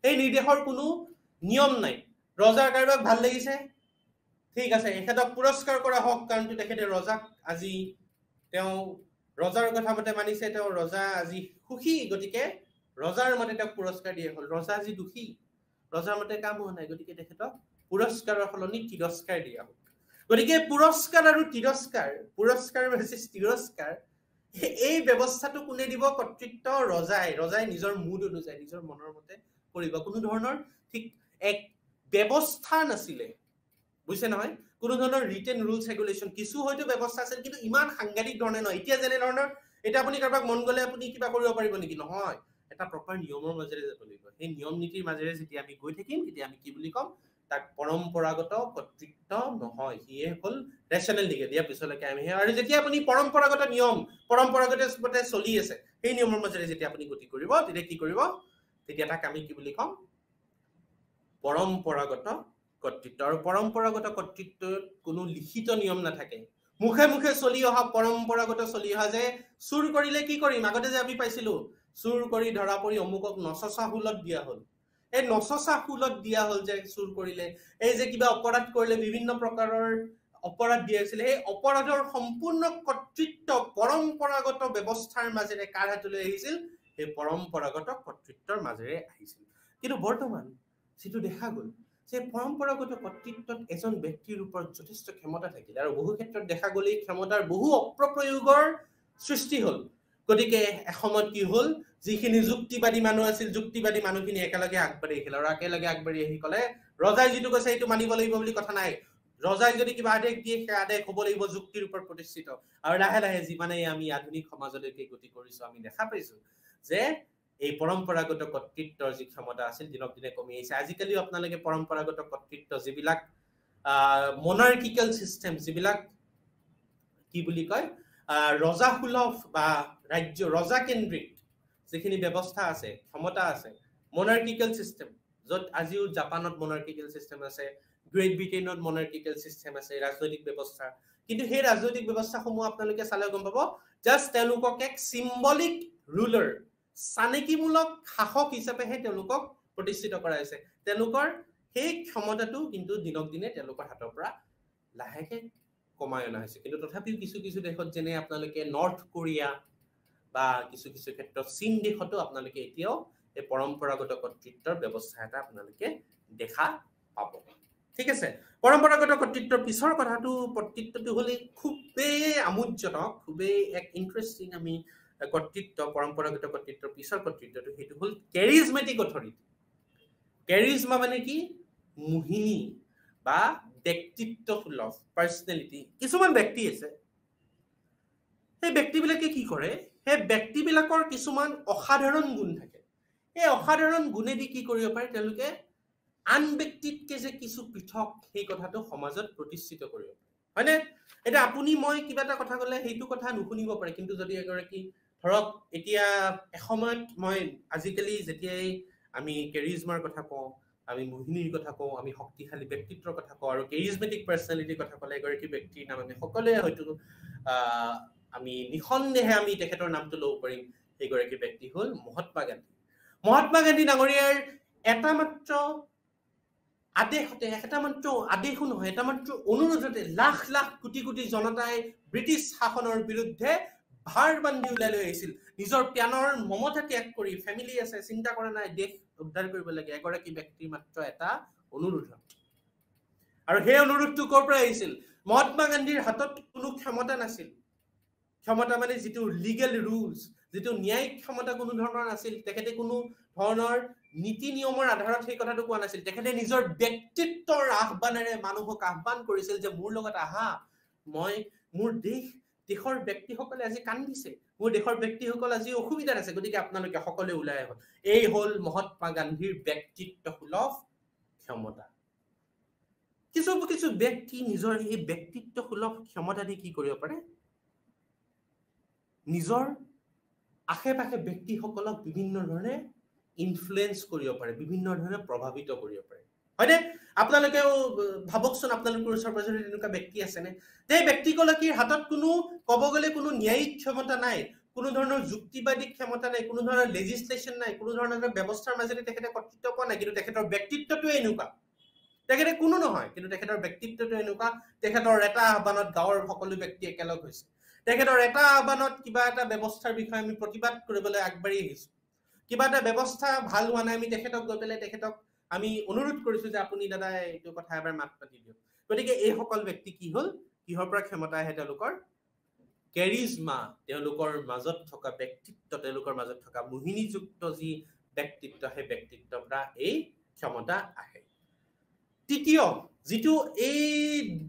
এই নিৰ্দেশৰ কোনো নিয়ম নাই ৰজাৰ কাৰোবাক ভাল লাগিছে ঠিক আছে এখেতক পুৰস্কাৰ কৰা হওক কাৰণ তেখেতে ৰজাক আজি তেওঁ ৰজাৰ কথা মতে মানিছে তেওঁ ৰজা আজি সুখী গতিকে ৰজাৰ মতে তেওঁক পুৰস্কাৰ দিয়ে হ'ল ৰজা আজি দুখী ৰজাৰ মতে কাম হোৱা নাই গতিকে তেখেতক পুৰস্কাৰৰ সলনি তিৰস্কাৰ দিয়া হ'ল গতিকে পুৰস্কাৰ আৰু তিৰস্কাৰ পুৰস্কাৰ versus তিৰস্কাৰ এই ব্যৱস্থাটো কোনে দিব কৰ্তৃত্ব ৰজাই নিজৰ মুড অনুযায়ী নিজৰ মনৰ মতে কৰিব কোনো ধৰণৰ ঠিক এক ব্যৱস্থা নাছিলে বুঝছে নহয় কোনো ধৰণৰ ৰিটেন ৰুলছ ৰেগুলেশ্যন কিছু হয়তো ব্যৱস্থা আছিল কিন্তু ইমান সাংঘাতিক ধৰণে নহয় এতিয়া যেনে ধৰণৰ এটা আপুনি কাৰোবাক মন গলে আপুনি কিবা কৰিব পাৰিব নেকি নহয় এটা প্ৰপাৰ নিয়মৰ মাজেৰে যাব লাগিব এই নিয়ম নীতিৰ মাজেৰে যেতিয়া আমি গৈ থাকিম তেতিয়া আমি কি বুলি কম তাক পৰম্পৰাগত কৰ্তৃত্ব নহয় হিয়ে হ'ল ৰেচনেল লিগেল দিয়া পিছলৈকে আমি আৰু যেতিয়া আপুনি পৰম্পৰাগত নিয়ম পৰম্পৰাগতভাৱে চলি আছে সেই নিয়মৰ মাজেৰে যেতিয়া আপুনি গতি কৰিব তেতিয়া কি কৰিব তেতিয়া তাক আমি কি বুলি কম পৰম্পৰাগত কৰ্তৃত্ব আৰু পৰম্পৰাগত কৰ্তৃত্বত কোনো লিখিত নিয়ম নাথাকে মুখে মুখে চলি অহা পৰম্পৰাগত চলি অহা যে চুৰ কৰিলে কি কৰিম আগতে যে আমি পাইছিলো চুৰ কৰি ধৰা পৰি অমুকক নচচা হুলত দিয়া হ'ল এই নচচা ফুলত দিয়া হল যে চুৰ কৰিলে, এই যে কিবা অপৰাধ কৰিলে বিভিন্ন প্ৰকাৰৰ অপৰাধ দিয়া হৈছিলে, সেই অপৰাধৰ সম্পূৰ্ণ কৰ্তৃত্ব পৰম্পৰাগত ব্যৱস্থাৰ মাজেৰে কাৰ হাতলৈ আহিছিল? সেই পৰম্পৰাগত কৰ্তৃত্বৰ মাজেৰে আহিছিল। কিন্তু বৰ্তমান যিটো দেখা গ'ল যে পৰম্পৰাগত কৰ্তৃত্বত এজন ব্যক্তিৰ ওপৰত যথেষ্ট ক্ষমতা থাকিল, আৰু বহু ক্ষেত্ৰত দেখা গ'ল এই ক্ষমতাৰ বহু অপ্ৰপ্ৰয়োগৰ সৃষ্টি হ'ল। গতিকে এসময়ত কি হ'ল, যিখিনি যুক্তিবাদী মানুহ আছিল, যুক্তিবাদী মানুহখিনি একেলগে আগবাঢ়ি আহিল, আৰু একেলগে আগবাঢ়ি আহি ক'লে ৰজাই যিটো কৈছে সেইটো মানিব লাগিব বুলি কথা নাই, ৰজাই যদি কিবা আদেশ দিয়ে সেই আদেশ হ'ব লাগিব যুক্তিৰ ওপৰত প্ৰতিষ্ঠিত। আৰু লাহে লাহে যিমানে আমি আধুনিক সমাজলৈকে গতি কৰিছো, আমি দেখা পাইছো যে এই পৰম্পৰাগত কৰ্তৃত্বৰ যি ক্ষমতা আছিল দিনক দিনে কমি আহিছে। আজিকালিও আপোনালোকে পৰম্পৰাগত কৰ্তৃত্ব যিবিলাক মনাৰ্কিকেল চিষ্টেম, যিবিলাক কি বুলি কয় ৰজাসুলভ বা ৰাজ্য ৰজাকেন্দ্ৰিক যিখিনি ব্যৱস্থা আছে, ক্ষমতা আছে, মনাৰ্কিকেল চিষ্টেম, য'ত আজিও জাপানত মনাৰ্কিকেল চিষ্টেম আছে, গ্ৰেট ব্ৰিটেইনত মনাৰ্কিকেল চিষ্টেম আছে, ৰাজনৈতিক ব্যৱস্থা। কিন্তু সেই ৰাজনৈতিক ব্যৱস্থাসমূহ আপোনালোকে চালে গম পাব, জাষ্ট তেওঁলোকক এক চিম্বলিক ৰুলাৰ, চানেকিমূলক শাসক হিচাপেহে তেওঁলোকক প্ৰতিষ্ঠিত কৰা হৈছে। তেওঁলোকৰ সেই ক্ষমতাটো কিন্তু দিনক দিনে তেওঁলোকৰ হাতৰ পৰা লাহেকে কমাই অনা হৈছে। কিন্তু তথাপিও কিছু কিছু দেশত, যেনে আপোনালোকে নৰ্থ কোৰিয়া বা কিছু কিছু ক্ষেত্ৰত চীন দেশতো আপোনালোকে এতিয়াও এই পৰম্পৰাগত কৰ্তৃত্বৰ ব্যৱস্থা এটা আপোনালোকে দেখা পাব। ঠিক আছে, পৰম্পৰাগত কৰ্তৃত্বৰ পিছৰ কথাটো, কৰ্তৃত্বটো হ'লে খুবেই আমোদজনক, খুবেই এক ইণ্টাৰেষ্টিং আমি কৰ্তৃত্ব, পৰম্পৰাগত কৰ্তৃত্বৰ পিছৰ কৰ্তৃত্বটো, সেইটো হ'ল কেৰিজমেটিক অথৰিটি। কেৰিজমা মানে কি? মোহিনী বা ব্যক্তিত্ব সুলভ, পাৰ্চনেলিটি। কিছুমান ব্যক্তি আছে, সেই ব্যক্তিবিলাকে কি কৰে, সেই ব্যক্তিবিলাকৰ কিছুমান অসাধাৰণ গুণ থাকে। এই অসাধাৰণ গুণেদি কি কৰিব পাৰে, তেওঁলোকে আন ব্যক্তিতকে যে কিছু পৃথক সেই কথাটো সমাজত প্ৰতিষ্ঠিত কৰিব পাৰে, হয়নে? এতিয়া আপুনি মই কিবা এটা কথা ক'লে সেইটো কথা নুশুনিব পাৰে, কিন্তু যদি এগৰাকী ধৰক এতিয়া এসময়ত মই আজিকালি যেতিয়াই আমি কেৰিজমাৰ কথা কওঁ, আমি মোহিনীৰ কথা কওঁ, আমি শক্তিশালী ব্যক্তিত্বৰ কথা কওঁ, আৰু কেৰিজমেটিক পাৰ্চনেলিটিৰ কথা ক'লে এগৰাকী ব্যক্তিৰ নাম আমি সকলোৱে হয়তো আমি নিঃসন্দেহে আমি তেখেতৰ নামটো ল'ব পাৰিম। সেইগৰাকী ব্যক্তি হ'ল মহাত্মা গান্ধী। মহাত্মা গান্ধী ডাঙৰীয়াৰ এটা মাত্ৰ আদেশতে, এটা মাত্ৰ আদেশো নহয়, এটা মাত্ৰ অনুৰোধতে লাখ লাখ কোটি কোটি জনতাই ব্ৰিটিছ শাসনৰ বিৰুদ্ধে ভাৰ বান্ধি ওলাই লৈ আহিছিল। নিজৰ প্ৰাণৰ মমতা ত্যাগ কৰি, ফেমিলি আছে, চিন্তা কৰা নাই, দেশ উদ্ধাৰ কৰিব লাগে, এগৰাকী ব্যক্তিৰ মাত্ৰ এটা অনুৰোধত। আৰু সেই অনুৰোধটো ক'ৰ পৰা আহিছিল? মহাত্মা গান্ধীৰ হাতত কোনো ক্ষমতা নাছিল। ক্ষমতা মানে যিটো লিগেল ৰুলছ, যিটো ন্যায়িক ক্ষমতা কোনো ধৰণৰ নাছিল। তেখেতে কোনো ধৰণৰ নীতি নিয়মৰ আধাৰত সেই কথাটো কোৱা নাছিল। তেখেতে নিজৰ ব্যক্তিত্বৰ আহ্বানেৰে মানুহক আহ্বান কৰিছিল যে মোৰ লগত আহা, মই মোৰ দেশৰ ব্যক্তিসকলে আজি কান্দিছে, মোৰ দেশৰ ব্যক্তিসকল আজি অসুবিধাত আছে, গতিকে আপোনালোকে সকলোৱে ওলাই আহক। এই হ'ল মহাত্মা গান্ধীৰ ব্যক্তিত্ব সুলভ ক্ষমতা। কিছু কিছু ব্যক্তি নিজৰ এই ব্যক্তিত্ব সুলভ ক্ষমতা দি কি কৰিব পাৰে, নিজৰ আশে পাশে ব্যক্তিসকলক বিভিন্ন ধৰণে ইনফ্লুৱেঞ্চ কৰিব পাৰে, বিভিন্ন ধৰণে প্ৰভাৱিত কৰিব পাৰে, হয়নে? আপোনালোকেও ভাবকচোন, আপোনালোকৰ ওচৰ পাজৰে তেনেকুৱা ব্যক্তি আছেনে? যে ব্যক্তিগৰাকীৰ হাতত কোনো ক'ব গ'লে কোনো ন্যায়িক ক্ষমতা নাই, কোনো ধৰণৰ যুক্তিবাদী ক্ষমতা নাই, কোনো ধৰণৰ লেজিসলেশ্যন নাই, কোনো ধৰণৰ ব্যৱস্থাৰ মাজেৰে তেখেতে কৰ্তৃত্ব পোৱা নাই, কিন্তু তেখেতৰ ব্যক্তিত্বটো এনেকুৱা। তেখেতে কোনো নহয়, কিন্তু তেখেতৰ ব্যক্তিত্বটো এনেকুৱা। তেখেতৰ এটা আহ্বানত গাঁৱৰ সকলো ব্যক্তি একেলগ হৈছে। তেখেতৰ এটা আহ্বানত কিবা এটা ব্যৱস্থাৰ বিষয়ে আমি প্ৰতিবাদ কৰিবলৈ আগবাঢ়ি আহিছো। কিবা এটা ব্যৱস্থা ভাল হোৱা নাই, আমি তেখেতক গৈ পেলাই তেখেতক আমি অনুৰোধ কৰিছো যে আপুনি দাদা এইটো কথা এবাৰ মাত পাতি দিয়ক। গতিকে এইসকল ব্যক্তি কি হ'ল, কিহৰ পৰা ক্ষমতা আহে? তেওঁলোকৰ কেৰিজমা, তেওঁলোকৰ মাজত থকা ব্যক্তিত্ব, তেওঁলোকৰ মাজত থকা মোহিনীযুক্ত যি ব্যক্তিত্ব, সেই ব্যক্তিত্বৰ পৰা এই ক্ষমতা আহে। তৃতীয় যিটো এই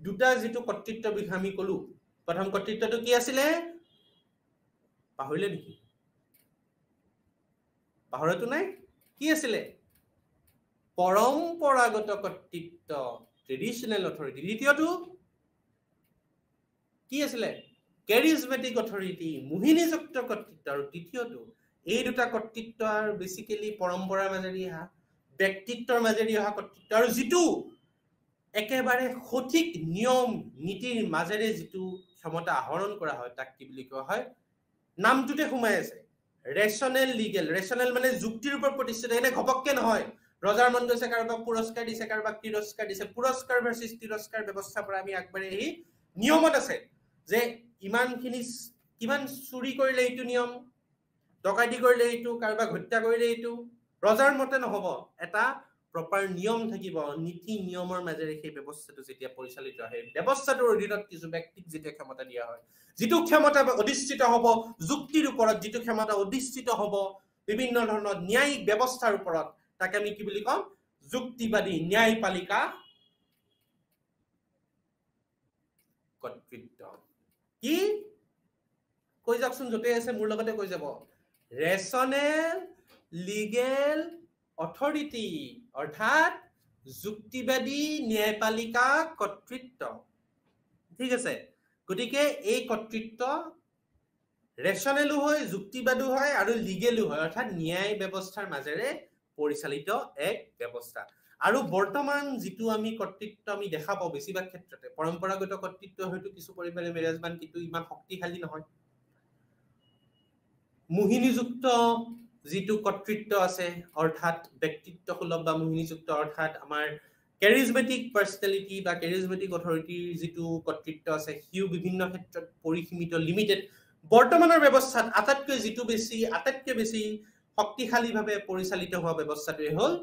দুটা যিটো কৰ্তৃত্বৰ বিষয়ে আমি কলো, প্ৰথম কৰ্তৃত্বটো কি আছিলে? পাহৰিলে নেকি? পাহৰাটো নাই? কি আছিলে? পৰম্পৰাগত কৰ্তৃত্ব, ট্ৰেডিশনেল অথৰিটি। দ্বিতীয়টো কি আছিলে? কেৰিজমেটিক অথৰিটি, মোহিনীযুক্ত কৰ্তৃত্ব। আৰু তৃতীয়টো, এই দুটা কৰ্তৃত্বৰ বেচিকেলি পৰম্পৰাৰ মাজেদি অহা, ব্যক্তিত্বৰ মাজেদি অহা কৰ্তৃত্ব, আৰু যিটো একেবাৰে সঠিক নিয়ম নীতিৰ মাজেৰে যিটো ক্ষমতা আহৰণ কৰা হয়, তাক কি বুলি কোৱা হয়? নামটোতে সোমাই আছে ৰেচনেল লিগেল। ৰেচনেল মানে যুক্তিৰ ওপৰত প্ৰতিষ্ঠিত, এনে ঘপককে নহয়। ৰজাৰ মন গৈছে কাৰোবাক পুৰস্কাৰ দিছে কাৰোবাক তিৰস্কাৰ দিছে পুৰস্কাৰ ভাৰ্চেছ তিৰস্কাৰ ব্যৱস্থাৰ পৰা আমি আগবাঢ়ি আহি নিয়মত আছে যে ইমানখিনি কিমান চুৰি কৰিলে এইটো নিয়ম ডকাইতি কৰিলে এইটো কাৰোবাক হত্যা কৰিলে এইটো ৰজাৰ মতে নহব এটা প্ৰপাৰ নিয়ম থাকিব নীতি নিয়মৰ মাজেৰে সেই ব্যৱস্থাটো যেতিয়া পৰিচালিত হয় ব্যৱস্থাটোৰ অধীনত কিছু ব্যক্তিক যেতিয়া ক্ষমতা দিয়া হয় যিটো ক্ষমতা অধিষ্ঠিত হ'ব যুক্তিৰ ওপৰত যিটো ক্ষমতা অধিষ্ঠিত হ'ব বিভিন্ন ধৰণৰ ন্যায়িক ব্যৱস্থাৰ ওপৰত তাকে আমি কি বুলি কম যুক্তিবাদী ন্যায়পালিকা কৰ্তৃত্ব কি কৈ যাওকচোন যতে আছে মোৰ লগতে কৈ যাব ৰেচনেল লিগেল অথৰিটি অৰ্থাৎ যুক্তিবাদী ন্যায়পালিকা কৰ্তৃত্ব ঠিক আছে গতিকে এই কৰ্তৃত্ব ৰেচনেলো হয় যুক্তিবাদী হয় আৰু লিগেলো হয় অৰ্থাৎ ন্যায় ব্যৱস্থাৰ মাজেৰে পৰিচালিত এক ব্যৱস্থা আৰু বৰ্তমান যিটো আমি কৰ্তৃত্ব আমি দেখা পাওঁ বেছিভাগ ক্ষেত্ৰতে পৰম্পৰাগত কৰ্তৃত্ব হয়তো কিছু পৰিমাণে মেনেজমেণ্ট কিন্তু ইমান শক্তিশালী নহয় মোহিনীযুক্ত যিটো কৰ্তৃত্ব আছে অৰ্থাৎ ব্যক্তিত্বসুলভ বা মোহিনীযুক্ত অৰ্থাৎ আমাৰ কেৰিজমেটিক পাৰ্চনেলিটি বা কেৰিজমেটিক অথৰিটিৰ যিটো কৰ্তৃত্ব আছে সিও বিভিন্ন ক্ষেত্ৰত পৰিসীমিত লিমিটেড বৰ্তমানৰ ব্যৱস্থাত আটাইতকৈ বেছি শক্তিশালীভাৱে পৰিচালিত হোৱা ব্যৱস্থাটোৱে হ'ল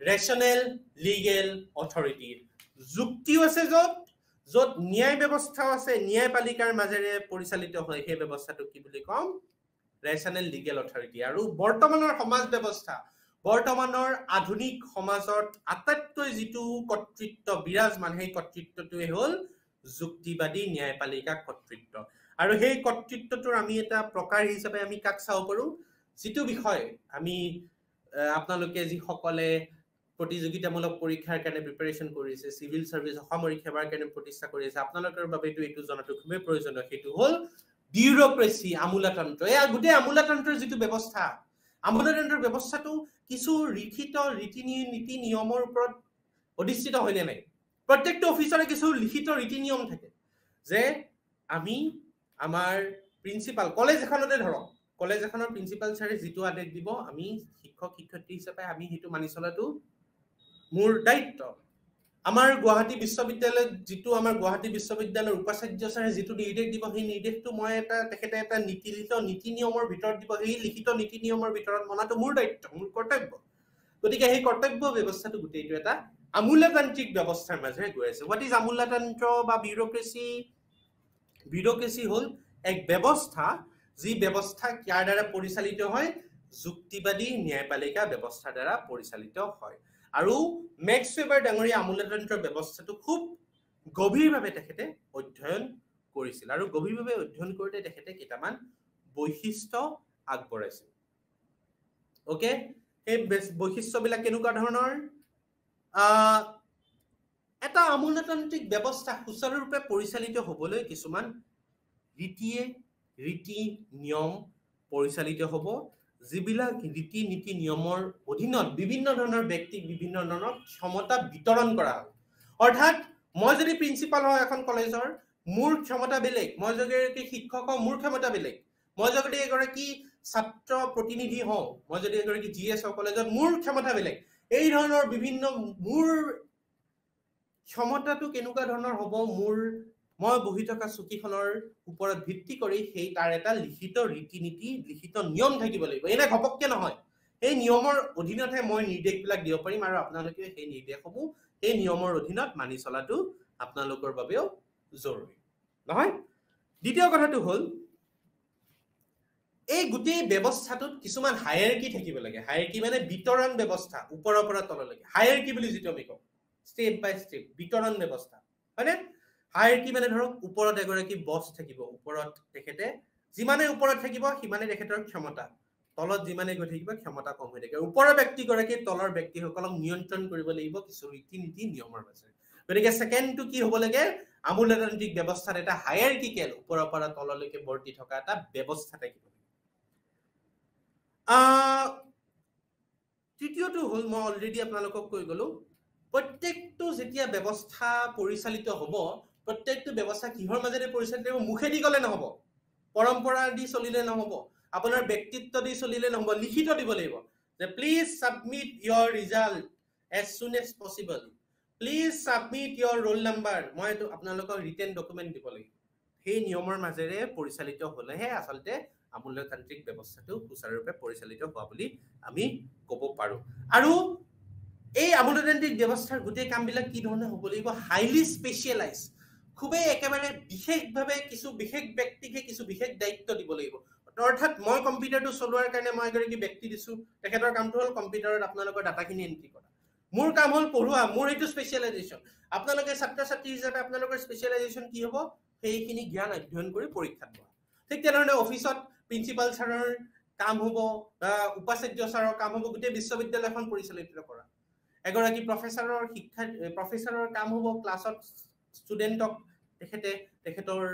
ৰেচনেল লিগেল অথৰিটি যুক্তিও আছে য'ত ন্যায় ব্যৱস্থাও আছে ন্যায়পালিকাৰ মাজেৰে পৰিচালিত হয় সেই ব্যৱস্থাটো কি বুলি কম ৰেচনেল লিগেল অথৰিটি আৰু বৰ্তমানৰ সমাজ ব্যৱস্থা বৰ্তমানৰ আধুনিক সমাজত আটাইতকৈ যিটো কৰ্তৃত্ব বিৰাজমান সেই কৰ্তৃত্বটোৱে হ'ল যুক্তিবাদী ন্যায়পালিকা কৰ্তৃত্ব আৰু সেই কৰ্তৃত্বটোৰ আমি এটা প্ৰকাৰ হিচাপে আমি কাক চাব পাৰো যিটো বিষয় আমি আপোনালোকে যিসকলে প্ৰতিযোগিতামূলক পৰীক্ষাৰ কাৰণে প্ৰিপাৰেচন কৰিছে সিভিল সাৰ্ভিস অসামৰিক সেৱাৰ কাৰণে প্ৰতিষ্ঠা কৰি আছে আপোনালোকৰ বাবে এইটো জনাটো খুবেই প্ৰয়োজনীয় সেইটো হ'ল বিউৰোক্ৰেসি আমোলাতন্ত্ৰ এই গোটেই আমোলাতন্ত্ৰৰ যিটো ব্যৱস্থা আমোলাতন্ত্ৰৰ ব্যৱস্থাটো কিছু লিখিত নীতি নিয়মৰ ওপৰত অধিষ্ঠিত হয়নে নাই প্ৰত্যেকটো অফিচৰে কিছু লিখিত ৰীতি নিয়ম থাকে যে আমি আমাৰ প্ৰিন্সিপাল কলেজ এখনতে ধৰক কলেজ এখনৰ প্ৰিন্সিপাল ছাৰে যিটো আদেশ দিব আমি শিক্ষক শিক্ষয়িত্ৰী হিচাপে আমি সেইটো মানি চলাটো মোৰ দায়িত্ব আমাৰ গুৱাহাটী বিশ্ববিদ্যালয়ত যিটো আমাৰ গুৱাহাটী বিশ্ববিদ্যালয়ৰ উপাচাৰ্য ছাৰে যিটো নিৰ্দেশ দিব সেই নিৰ্দেশটো মই তেখেতে এটা নীতি নিয়মৰ ভিতৰত দিব সেই লিখিত নীতি নিয়মৰ ভিতৰত মনাটো মোৰ দায়িত্ব মোৰ কৰ্তব্য গতিকে সেই কৰ্তব্য ব্যৱস্থাটো গোটেইটো এটা আমোলাতান্ত্ৰিক ব্যৱস্থাৰ মাজেৰে গৈ আছে হোৱাট ইজ আমোলাতন্ত্ৰ বা বিউৰোক্ৰেসি হ'ল এক ব্যৱস্থা যি ব্যৱস্থা ইয়াৰ দ্বাৰা পৰিচালিত হয় যুক্তিবাদী ন্যায়পালিকা ব্যৱস্থাৰ দ্বাৰা পৰিচালিত হয় আৰু মেক্স ৱেবাৰ ডাঙৰীয়া আমোলাতন্ত্ৰৰ ব্যৱস্থাটো খুব গভীৰভাৱে তেখেতে অধ্যয়ন কৰিছিল আৰু গভীৰভাৱে অধ্যয়ন কৰোঁতে তেখেতে কেইটামান বৈশিষ্ট্য আগবঢ়াইছিল ওকে এই বৈশিষ্ট্যবিলাক কেনেকুৱা ধৰণৰ এটা আমোলাতান্ত্ৰিক ব্যৱস্থা সুচাৰুৰূপে পৰিচালিত হ'বলৈ কিছুমান ৰীতি নিয়ম পৰিচালিত হ'ব যিবিলাক ৰীতি নীতি নিয়মৰ অধীনত বিভিন্ন ধৰণৰ ব্যক্তিক বিভিন্ন ধৰণৰ ক্ষমতা বিতৰণ কৰা হয় অৰ্থাৎ মই যদি প্ৰিন্সিপাল হয় এখন কলেজৰ মোৰ ক্ষমতা বেলেগ মই যদি শিক্ষক হওঁ মোৰ ক্ষমতা বেলেগ মই যদি এগৰাকী ছাত্ৰ প্ৰতিনিধি হওঁ মই যদি এগৰাকী জিএছ হওঁ কলেজত মোৰ ক্ষমতা বেলেগ এই ধৰণৰ বিভিন্ন মোৰ ক্ষমতাটো কেনেকুৱা ধৰণৰ হ'ব মই বহি থকা চকীখনৰ ওপৰত ভিত্তি কৰি সেই তাৰ এটা লিখিত ৰীতি নীতি লিখিত নিয়ম থাকিব লাগিব এনে ঘপককে নহয় এই নিয়মৰ অধীনতহে মই নিৰ্দেশবিলাক দিব পাৰিম আৰু আপোনালোকে সেই নিৰ্দেশসমূহ এই নিয়মৰ অধীনত মানি চলাটো আপোনালোকৰ বাবেও জৰুৰী নহয় দ্বিতীয় কথাটো হ'ল এই গোটেই ব্যৱস্থাটোত কিছুমান হায়াৰকি থাকিব লাগে হায়াৰকি মানে বিতৰণ ব্যৱস্থা ওপৰৰ পৰা তললৈকে হায়াৰকি বুলি যিটো আমি কওঁ ষ্টেপ বাই ষ্টেপ বিতৰণ ব্যৱস্থা হয়নে হায়াৰকি মানে ধৰক ওপৰত এগৰাকী বছ থাকিব ওপৰত তেখেতে যিমানে ওপৰত থাকিব সিমানে তেখেতৰ ক্ষমতা তলত যিমানে গৈ থাকিব ক্ষমতা কম হৈ থাকে ওপৰৰ ব্যক্তিগৰাকী তলৰ ব্যক্তিসকলক নিয়ন্ত্ৰণ কৰিব লাগিব কিছু ৰীতি নীতি নিয়মৰ মাজেৰে গতিকে সেকেন্ডটো কি হ'ব লাগে আমোলাতান্ত্ৰিক ব্যৱস্থাত এটা হায়াৰকিকেল ওপৰৰ পৰা তললৈকে বৰ্তি থকা এটা ব্যৱস্থা থাকিব তৃতীয়টো হ'ল মই অলৰেডি আপোনালোকক কৈ গলো প্ৰত্যেকটো যেতিয়া ব্যৱস্থা পৰিচালিত হ'ব প্ৰত্যেকটো ব্যৱস্থা কিহৰ মাজেৰে পৰিচালিত হ'ব মুখেদি গলে নহব পৰম্পৰা দি চলিলে নহব আপোনাৰ ব্যক্তিত্ব দি চলিলে নহব লিখিত দিব লাগিব যে please submit your result as soon as possible. Please submit your roll number. মই তো আপোনালোকক ৰিটেন ডকুমেন্ট দিব লাগিব সেই নিয়মৰ মাজেৰে পৰিচালিত হলেহে আসলতে আমূল্যতান্ত্ৰিক ব্যৱস্থাটো সুচাৰুৰূপে পৰিচালিত হোৱা বুলি আমি ক'ব পাৰো আৰু এই আমূল্যতান্ত্ৰিক ব্যৱস্থাৰ গোটেই কামবিলাক কি ধৰণে হ'ব লাগিব হাইলি স্পেশালাইজ খুবেই একেবাৰে বিশেষভাৱে কিছু বিশেষ ব্যক্তিকে কিছু বিশেষ দায়িত্ব দিব লাগিব অৰ্থাৎ মই কম্পিউটাৰটো চলোৱাৰ কাৰণে মই এগৰাকী ব্যক্তি দিছো তেখেতৰ কামটো হ'ল কম্পিউটাৰত আপোনালোকৰ ডাটাখিনি এন্ট্ৰি কৰা মোৰ কাম হ'ল পঢ়ুৱা মোৰ এইটো স্পেশালাইজেশন আপোনালোকে ছাত্ৰ ছাত্ৰী হিচাপে আপোনালোকৰ স্পেশালাইজেশন কি হ'ব সেইখিনি জ্ঞান অধ্যয়ন কৰি পৰীক্ষাত লোৱা ঠিক তেনেধৰণে অফিচত প্ৰিন্সিপাল ছাৰৰ কাম হ'ব বা উপাচাৰ্য ছাৰৰ কাম হ'ব গোটেই বিশ্ববিদ্যালয়খন পৰিচালিত কৰা এগৰাকী প্ৰফেসৰৰ কাম হ'ব ক্লাছত ষ্টুডেন্টক তেখেতৰ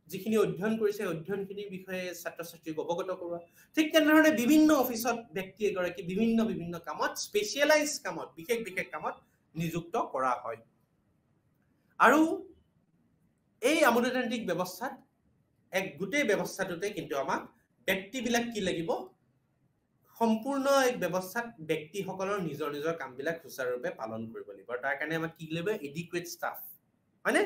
যিখিনি অধ্যয়ন কৰিছে অধ্যয়নখিনিৰ বিষয়ে ছাত্ৰ ছাত্ৰীক অৱগত কৰোৱা ঠিক তেনেধৰণে বিভিন্ন অফিচত ব্যক্তি এগৰাকী বিভিন্ন কামত স্পেশালাইজ কামত বিশেষ কামত নিযুক্ত কৰা হয় আৰু এই আমূল্যতান্ত্ৰিক ব্যৱস্থাত এক গোটেই ব্যৱস্থাটোতে কিন্তু আমাক ব্যক্তিবিলাক কি লাগিব সম্পূৰ্ণ এক ব্যৱস্থাত ব্যক্তিসকলৰ নিজৰ কামবিলাক সুচাৰুৰূপে পালন কৰিব লাগিব তাৰ কাৰণে আমাক কি লাগিব এডিকুৱেট ষ্টাফ হয়নে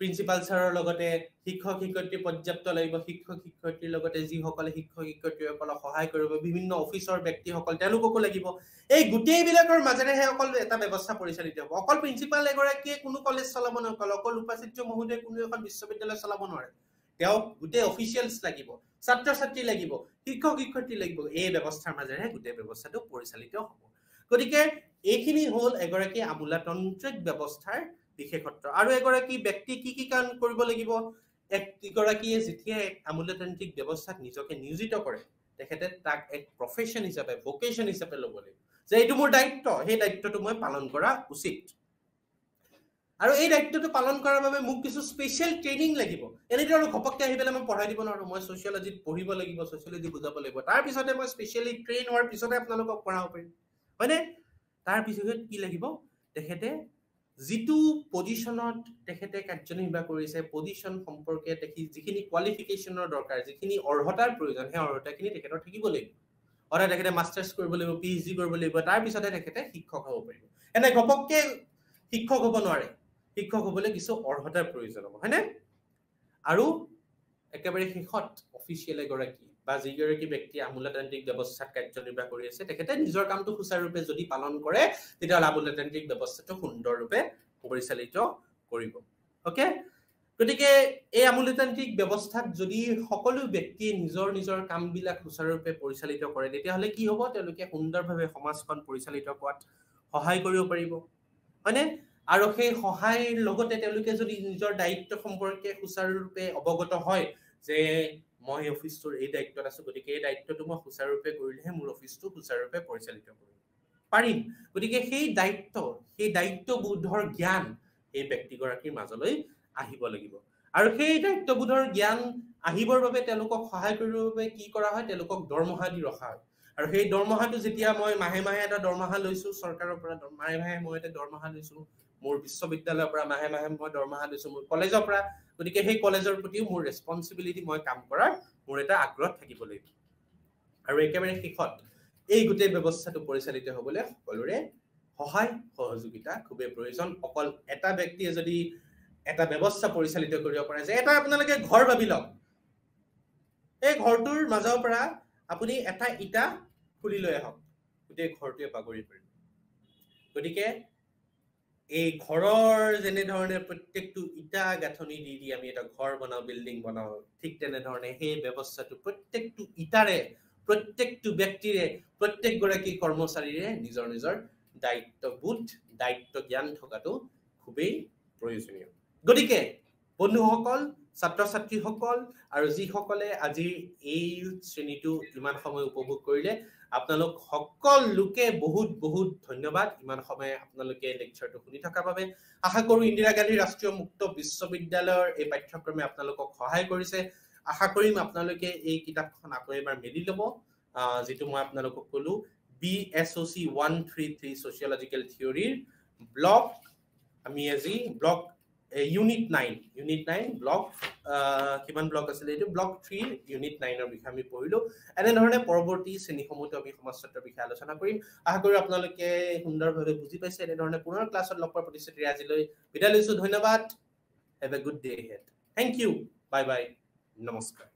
প্ৰিন্সিপাল ছাৰৰ লগতে শিক্ষক শিক্ষয়িত্ৰী পৰ্যাপ্ত লাগিব শিক্ষক শিক্ষয়িত্ৰীৰ লগতে যিসকলে শিক্ষক শিক্ষয়িত্ৰীসকলক সহায় কৰিব বিভিন্ন অফিচৰ ব্যক্তিসকল তেওঁলোককো লাগিব এই গোটেইবিলাকৰ মাজেৰেহে অকল এটা ব্যৱস্থা পৰিচালিত হ'ব অকল প্ৰিন্সিপাল এগৰাকীয়ে কোনো কলেজ চলাব নোৱাৰে অকল উপাচাৰ্য মহোদয়ে কোনো এখন বিশ্ববিদ্যালয় চলাব নোৱাৰে তেওঁ গোটেই অফিচিয়েলছ লাগিব ছাত্ৰ ছাত্ৰী লাগিব শিক্ষক শিক্ষয়িত্ৰী লাগিব এই ব্যৱস্থাৰ মাজেৰে গোটেই ব্যৱস্থাটো পৰিচালিত হ'ব গতিকে এইখিনি হ'ল এগৰাকী আমূল্যতান্ত্ৰিক ব্যৱস্থাৰ বিশেষত্ব আৰু এগৰাকী ব্যক্তি কি কাম কৰিব লাগিব এগৰাকীয়ে যেতিয়া আমূল্যতান্ত্ৰিক ব্যৱস্থাত নিজকে নিয়োজিত কৰে তেখেতে তাক এক প্ৰফেশন হিচাপে ভোকেশন হিচাপে ল'ব লাগিব যে এইটো মোৰ দায়িত্ব সেই দায়িত্বটো মই পালন কৰা উচিত আৰু এই দায়িত্বটো পালন কৰাৰ বাবে মোক কিছু স্পেশাল ট্ৰেইনিং লাগিব এনেদৰে ঘপককে আহি পেলাই মই পঢ়াই দিব নোৱাৰো মই সোশিয়োলজিত পঢ়িব লাগিব সোশিয়োলজি বুজাব লাগিব তাৰ পিছতে মই স্পেশালি ট্ৰেইন হোৱাৰ পিছতে আপোনালোকক পঢ়াব পাৰিম হয়নে তাৰ পিছতে কি লাগিব তেখেতে যিটো পজিশনত তেখেতে কাৰ্যনিৰ্বাহ কৰিছে পজিশন সম্পৰ্কে যিখিনি কোৱালিফিকেশনৰ দৰকাৰ যিখিনি অৰ্হতাৰ প্ৰয়োজন সেই অৰ্হতাখিনি তেখেতৰ থাকিব লাগিব অৰ্থাৎ তেখেতে মাষ্টাৰ্ছ কৰিব লাগিব পিএইচডি কৰিব লাগিব তাৰ পিছতে তেখেতে শিক্ষক হ'ব পাৰিব এনে ঘপককে শিক্ষক হ'ব নোৱাৰে শিক্ষক হ'বলৈ কিছু অৰ্হতাৰ প্ৰয়োজন হ'ব হয়নে আৰু একেবাৰে শেষত অফিচিয়েল এগৰাকী বা যিগৰাকী ব্যক্তি আমূল্যতান্ত্ৰিক ব্যৱস্থাত কাৰ্যনিৰ্বাহ কৰি আছে তেখেতে নিজৰ কামটো সুচাৰুৰূপে যদি পালন কৰে তেতিয়াহ'লে আমূল্যতান্ত্ৰিক ব্যৱস্থাটো সুন্দৰৰূপে পৰিচালিত কৰিব ওকে গতিকে এই আমূল্যতান্ত্ৰিক ব্যৱস্থাত যদি সকলো ব্যক্তিয়ে নিজৰ কামবিলাক সুচাৰুৰূপে পৰিচালিত কৰে তেতিয়াহ'লে কি হ'ব তেওঁলোকে সুন্দৰভাৱে সমাজখন পৰিচালিত কৰাত সহায় কৰিব পাৰিব হয়নে আৰু সেই সহায়ৰ লগতে তেওঁলোকে যদি নিজৰ দায়িত্ব সম্পৰ্কে সুচাৰুৰূপে অৱগত হয় যে মই অফিচটোৰ এই দায়িত্বত আছো গতিকে এই দায়িত্বটো মই সুচাৰুৰূপে কৰিলেহে মোৰ অফিচটো সুচাৰুৰূপে পৰিচালিত কৰিব পাৰিম গতিকে সেই দায়িত্ববোধৰ জ্ঞান এই ব্যক্তিগৰাকীৰ মাজলৈ আহিব লাগিব আৰু সেই দায়িত্ববোধৰ জ্ঞান আহিবৰ বাবে তেওঁলোকক সহায় কৰিবৰ বাবে কি কৰা হয় তেওঁলোকক দৰমহা দি ৰখা হয় আৰু সেই দৰমহাটো যেতিয়া মই মাহে এটা দৰমহা লৈছো চৰকাৰৰ পৰা মাহে মই এটা দৰমহা লৈছো মোৰ বিশ্ববিদ্যালয়ৰ পৰা মাহে মই দৰমহা লৈছো মোৰ কলেজৰ পৰা গতিকে সেই কলেজৰ প্ৰতিও মোৰ ৰেসপন্সিবিলিটি মই কাম কৰাৰ মোৰ এটা আগ্ৰহ থাকিব লাগিব আৰু একেবাৰে শেষত এই গোটেই ব্যৱস্থাটো পৰিচালিত হ'বলৈ সকলোৰে সহায় সহযোগিতা খুবেই প্ৰয়োজন অকল এটা ব্যক্তিয়ে যদি এটা ব্যৱস্থা পৰিচালিত কৰিব পাৰে যে এটা আপোনালোকে ঘৰ ভাবি লওক এই ঘৰটোৰ মাজৰ পৰা আপুনি এটা ইটা খুলি লৈ আহক গোটেই ঘৰটোৱে বাগৰি পৰিব গতিকে এই ঘৰৰ যেনে ধৰণে প্ৰত্যেকটো ইটা গাঁথনি দি আমি এটা ঘৰ বনাও বিল্ডিং বনাও ঠিক তেনে ধৰণে সেই ব্যৱস্থাটো প্ৰত্যেকটো ইটাৰে প্ৰত্যেকটো ব্যক্তিৰে প্ৰত্যেকগৰাকী কৰ্মচাৰীৰে নিজৰ দায়িত্ববোধ দায়িত্ব জ্ঞান থকাটো খুবেই প্ৰয়োজনীয় গতিকে বন্ধুসকল ছাত্ৰ ছাত্ৰীসকল আৰু যিসকলে আজি এই শ্ৰেণীটো ইমান সময় উপভোগ কৰিলে আপোনালোক সকলোকে বহুত ধন্যবাদ ইমান সময় আপোনালোকে লেকচাৰটো শুনি থকাৰ বাবে আশা কৰো ইন্দিৰা গান্ধী ৰাষ্ট্ৰীয় মুক্ত বিশ্ববিদ্যালয়ৰ এই পাঠ্যক্ৰমে আপোনালোকক সহায় কৰিছে আশা কৰিম আপোনালোকে এই কিতাপখন আকৌ এবাৰ মেলি ল'ব যেটো মই আপোনালোকক ক'লো BSOC 133 Sociological Theory ব্লক আমি আজি ব্লক ইউনিট 9 ব্লক কিমান ব্লক আছিল এইটো ব্লক 3 ইউনিট 9 ৰ বিষয়ে আমি পঢ়িলো এনে ধৰণে পৰৱৰ্তী শ্ৰেণীসমূহত আমি সমাজতত্বৰ বিষয়ে আলোচনা কৰিম আশা কৰো আপোনালোকে সুন্দৰভাৱে বুজি পাইছে এনে ধৰণে পুনৰ ক্লাছত লগ পোৱাৰ প্ৰতিশ্ৰুতি আজিলৈ বিদায় লৈছো ধন্যবাদ হেভ এ গুড ডে হেড থ্যাংক ইউ বাই বাই নমস্কাৰ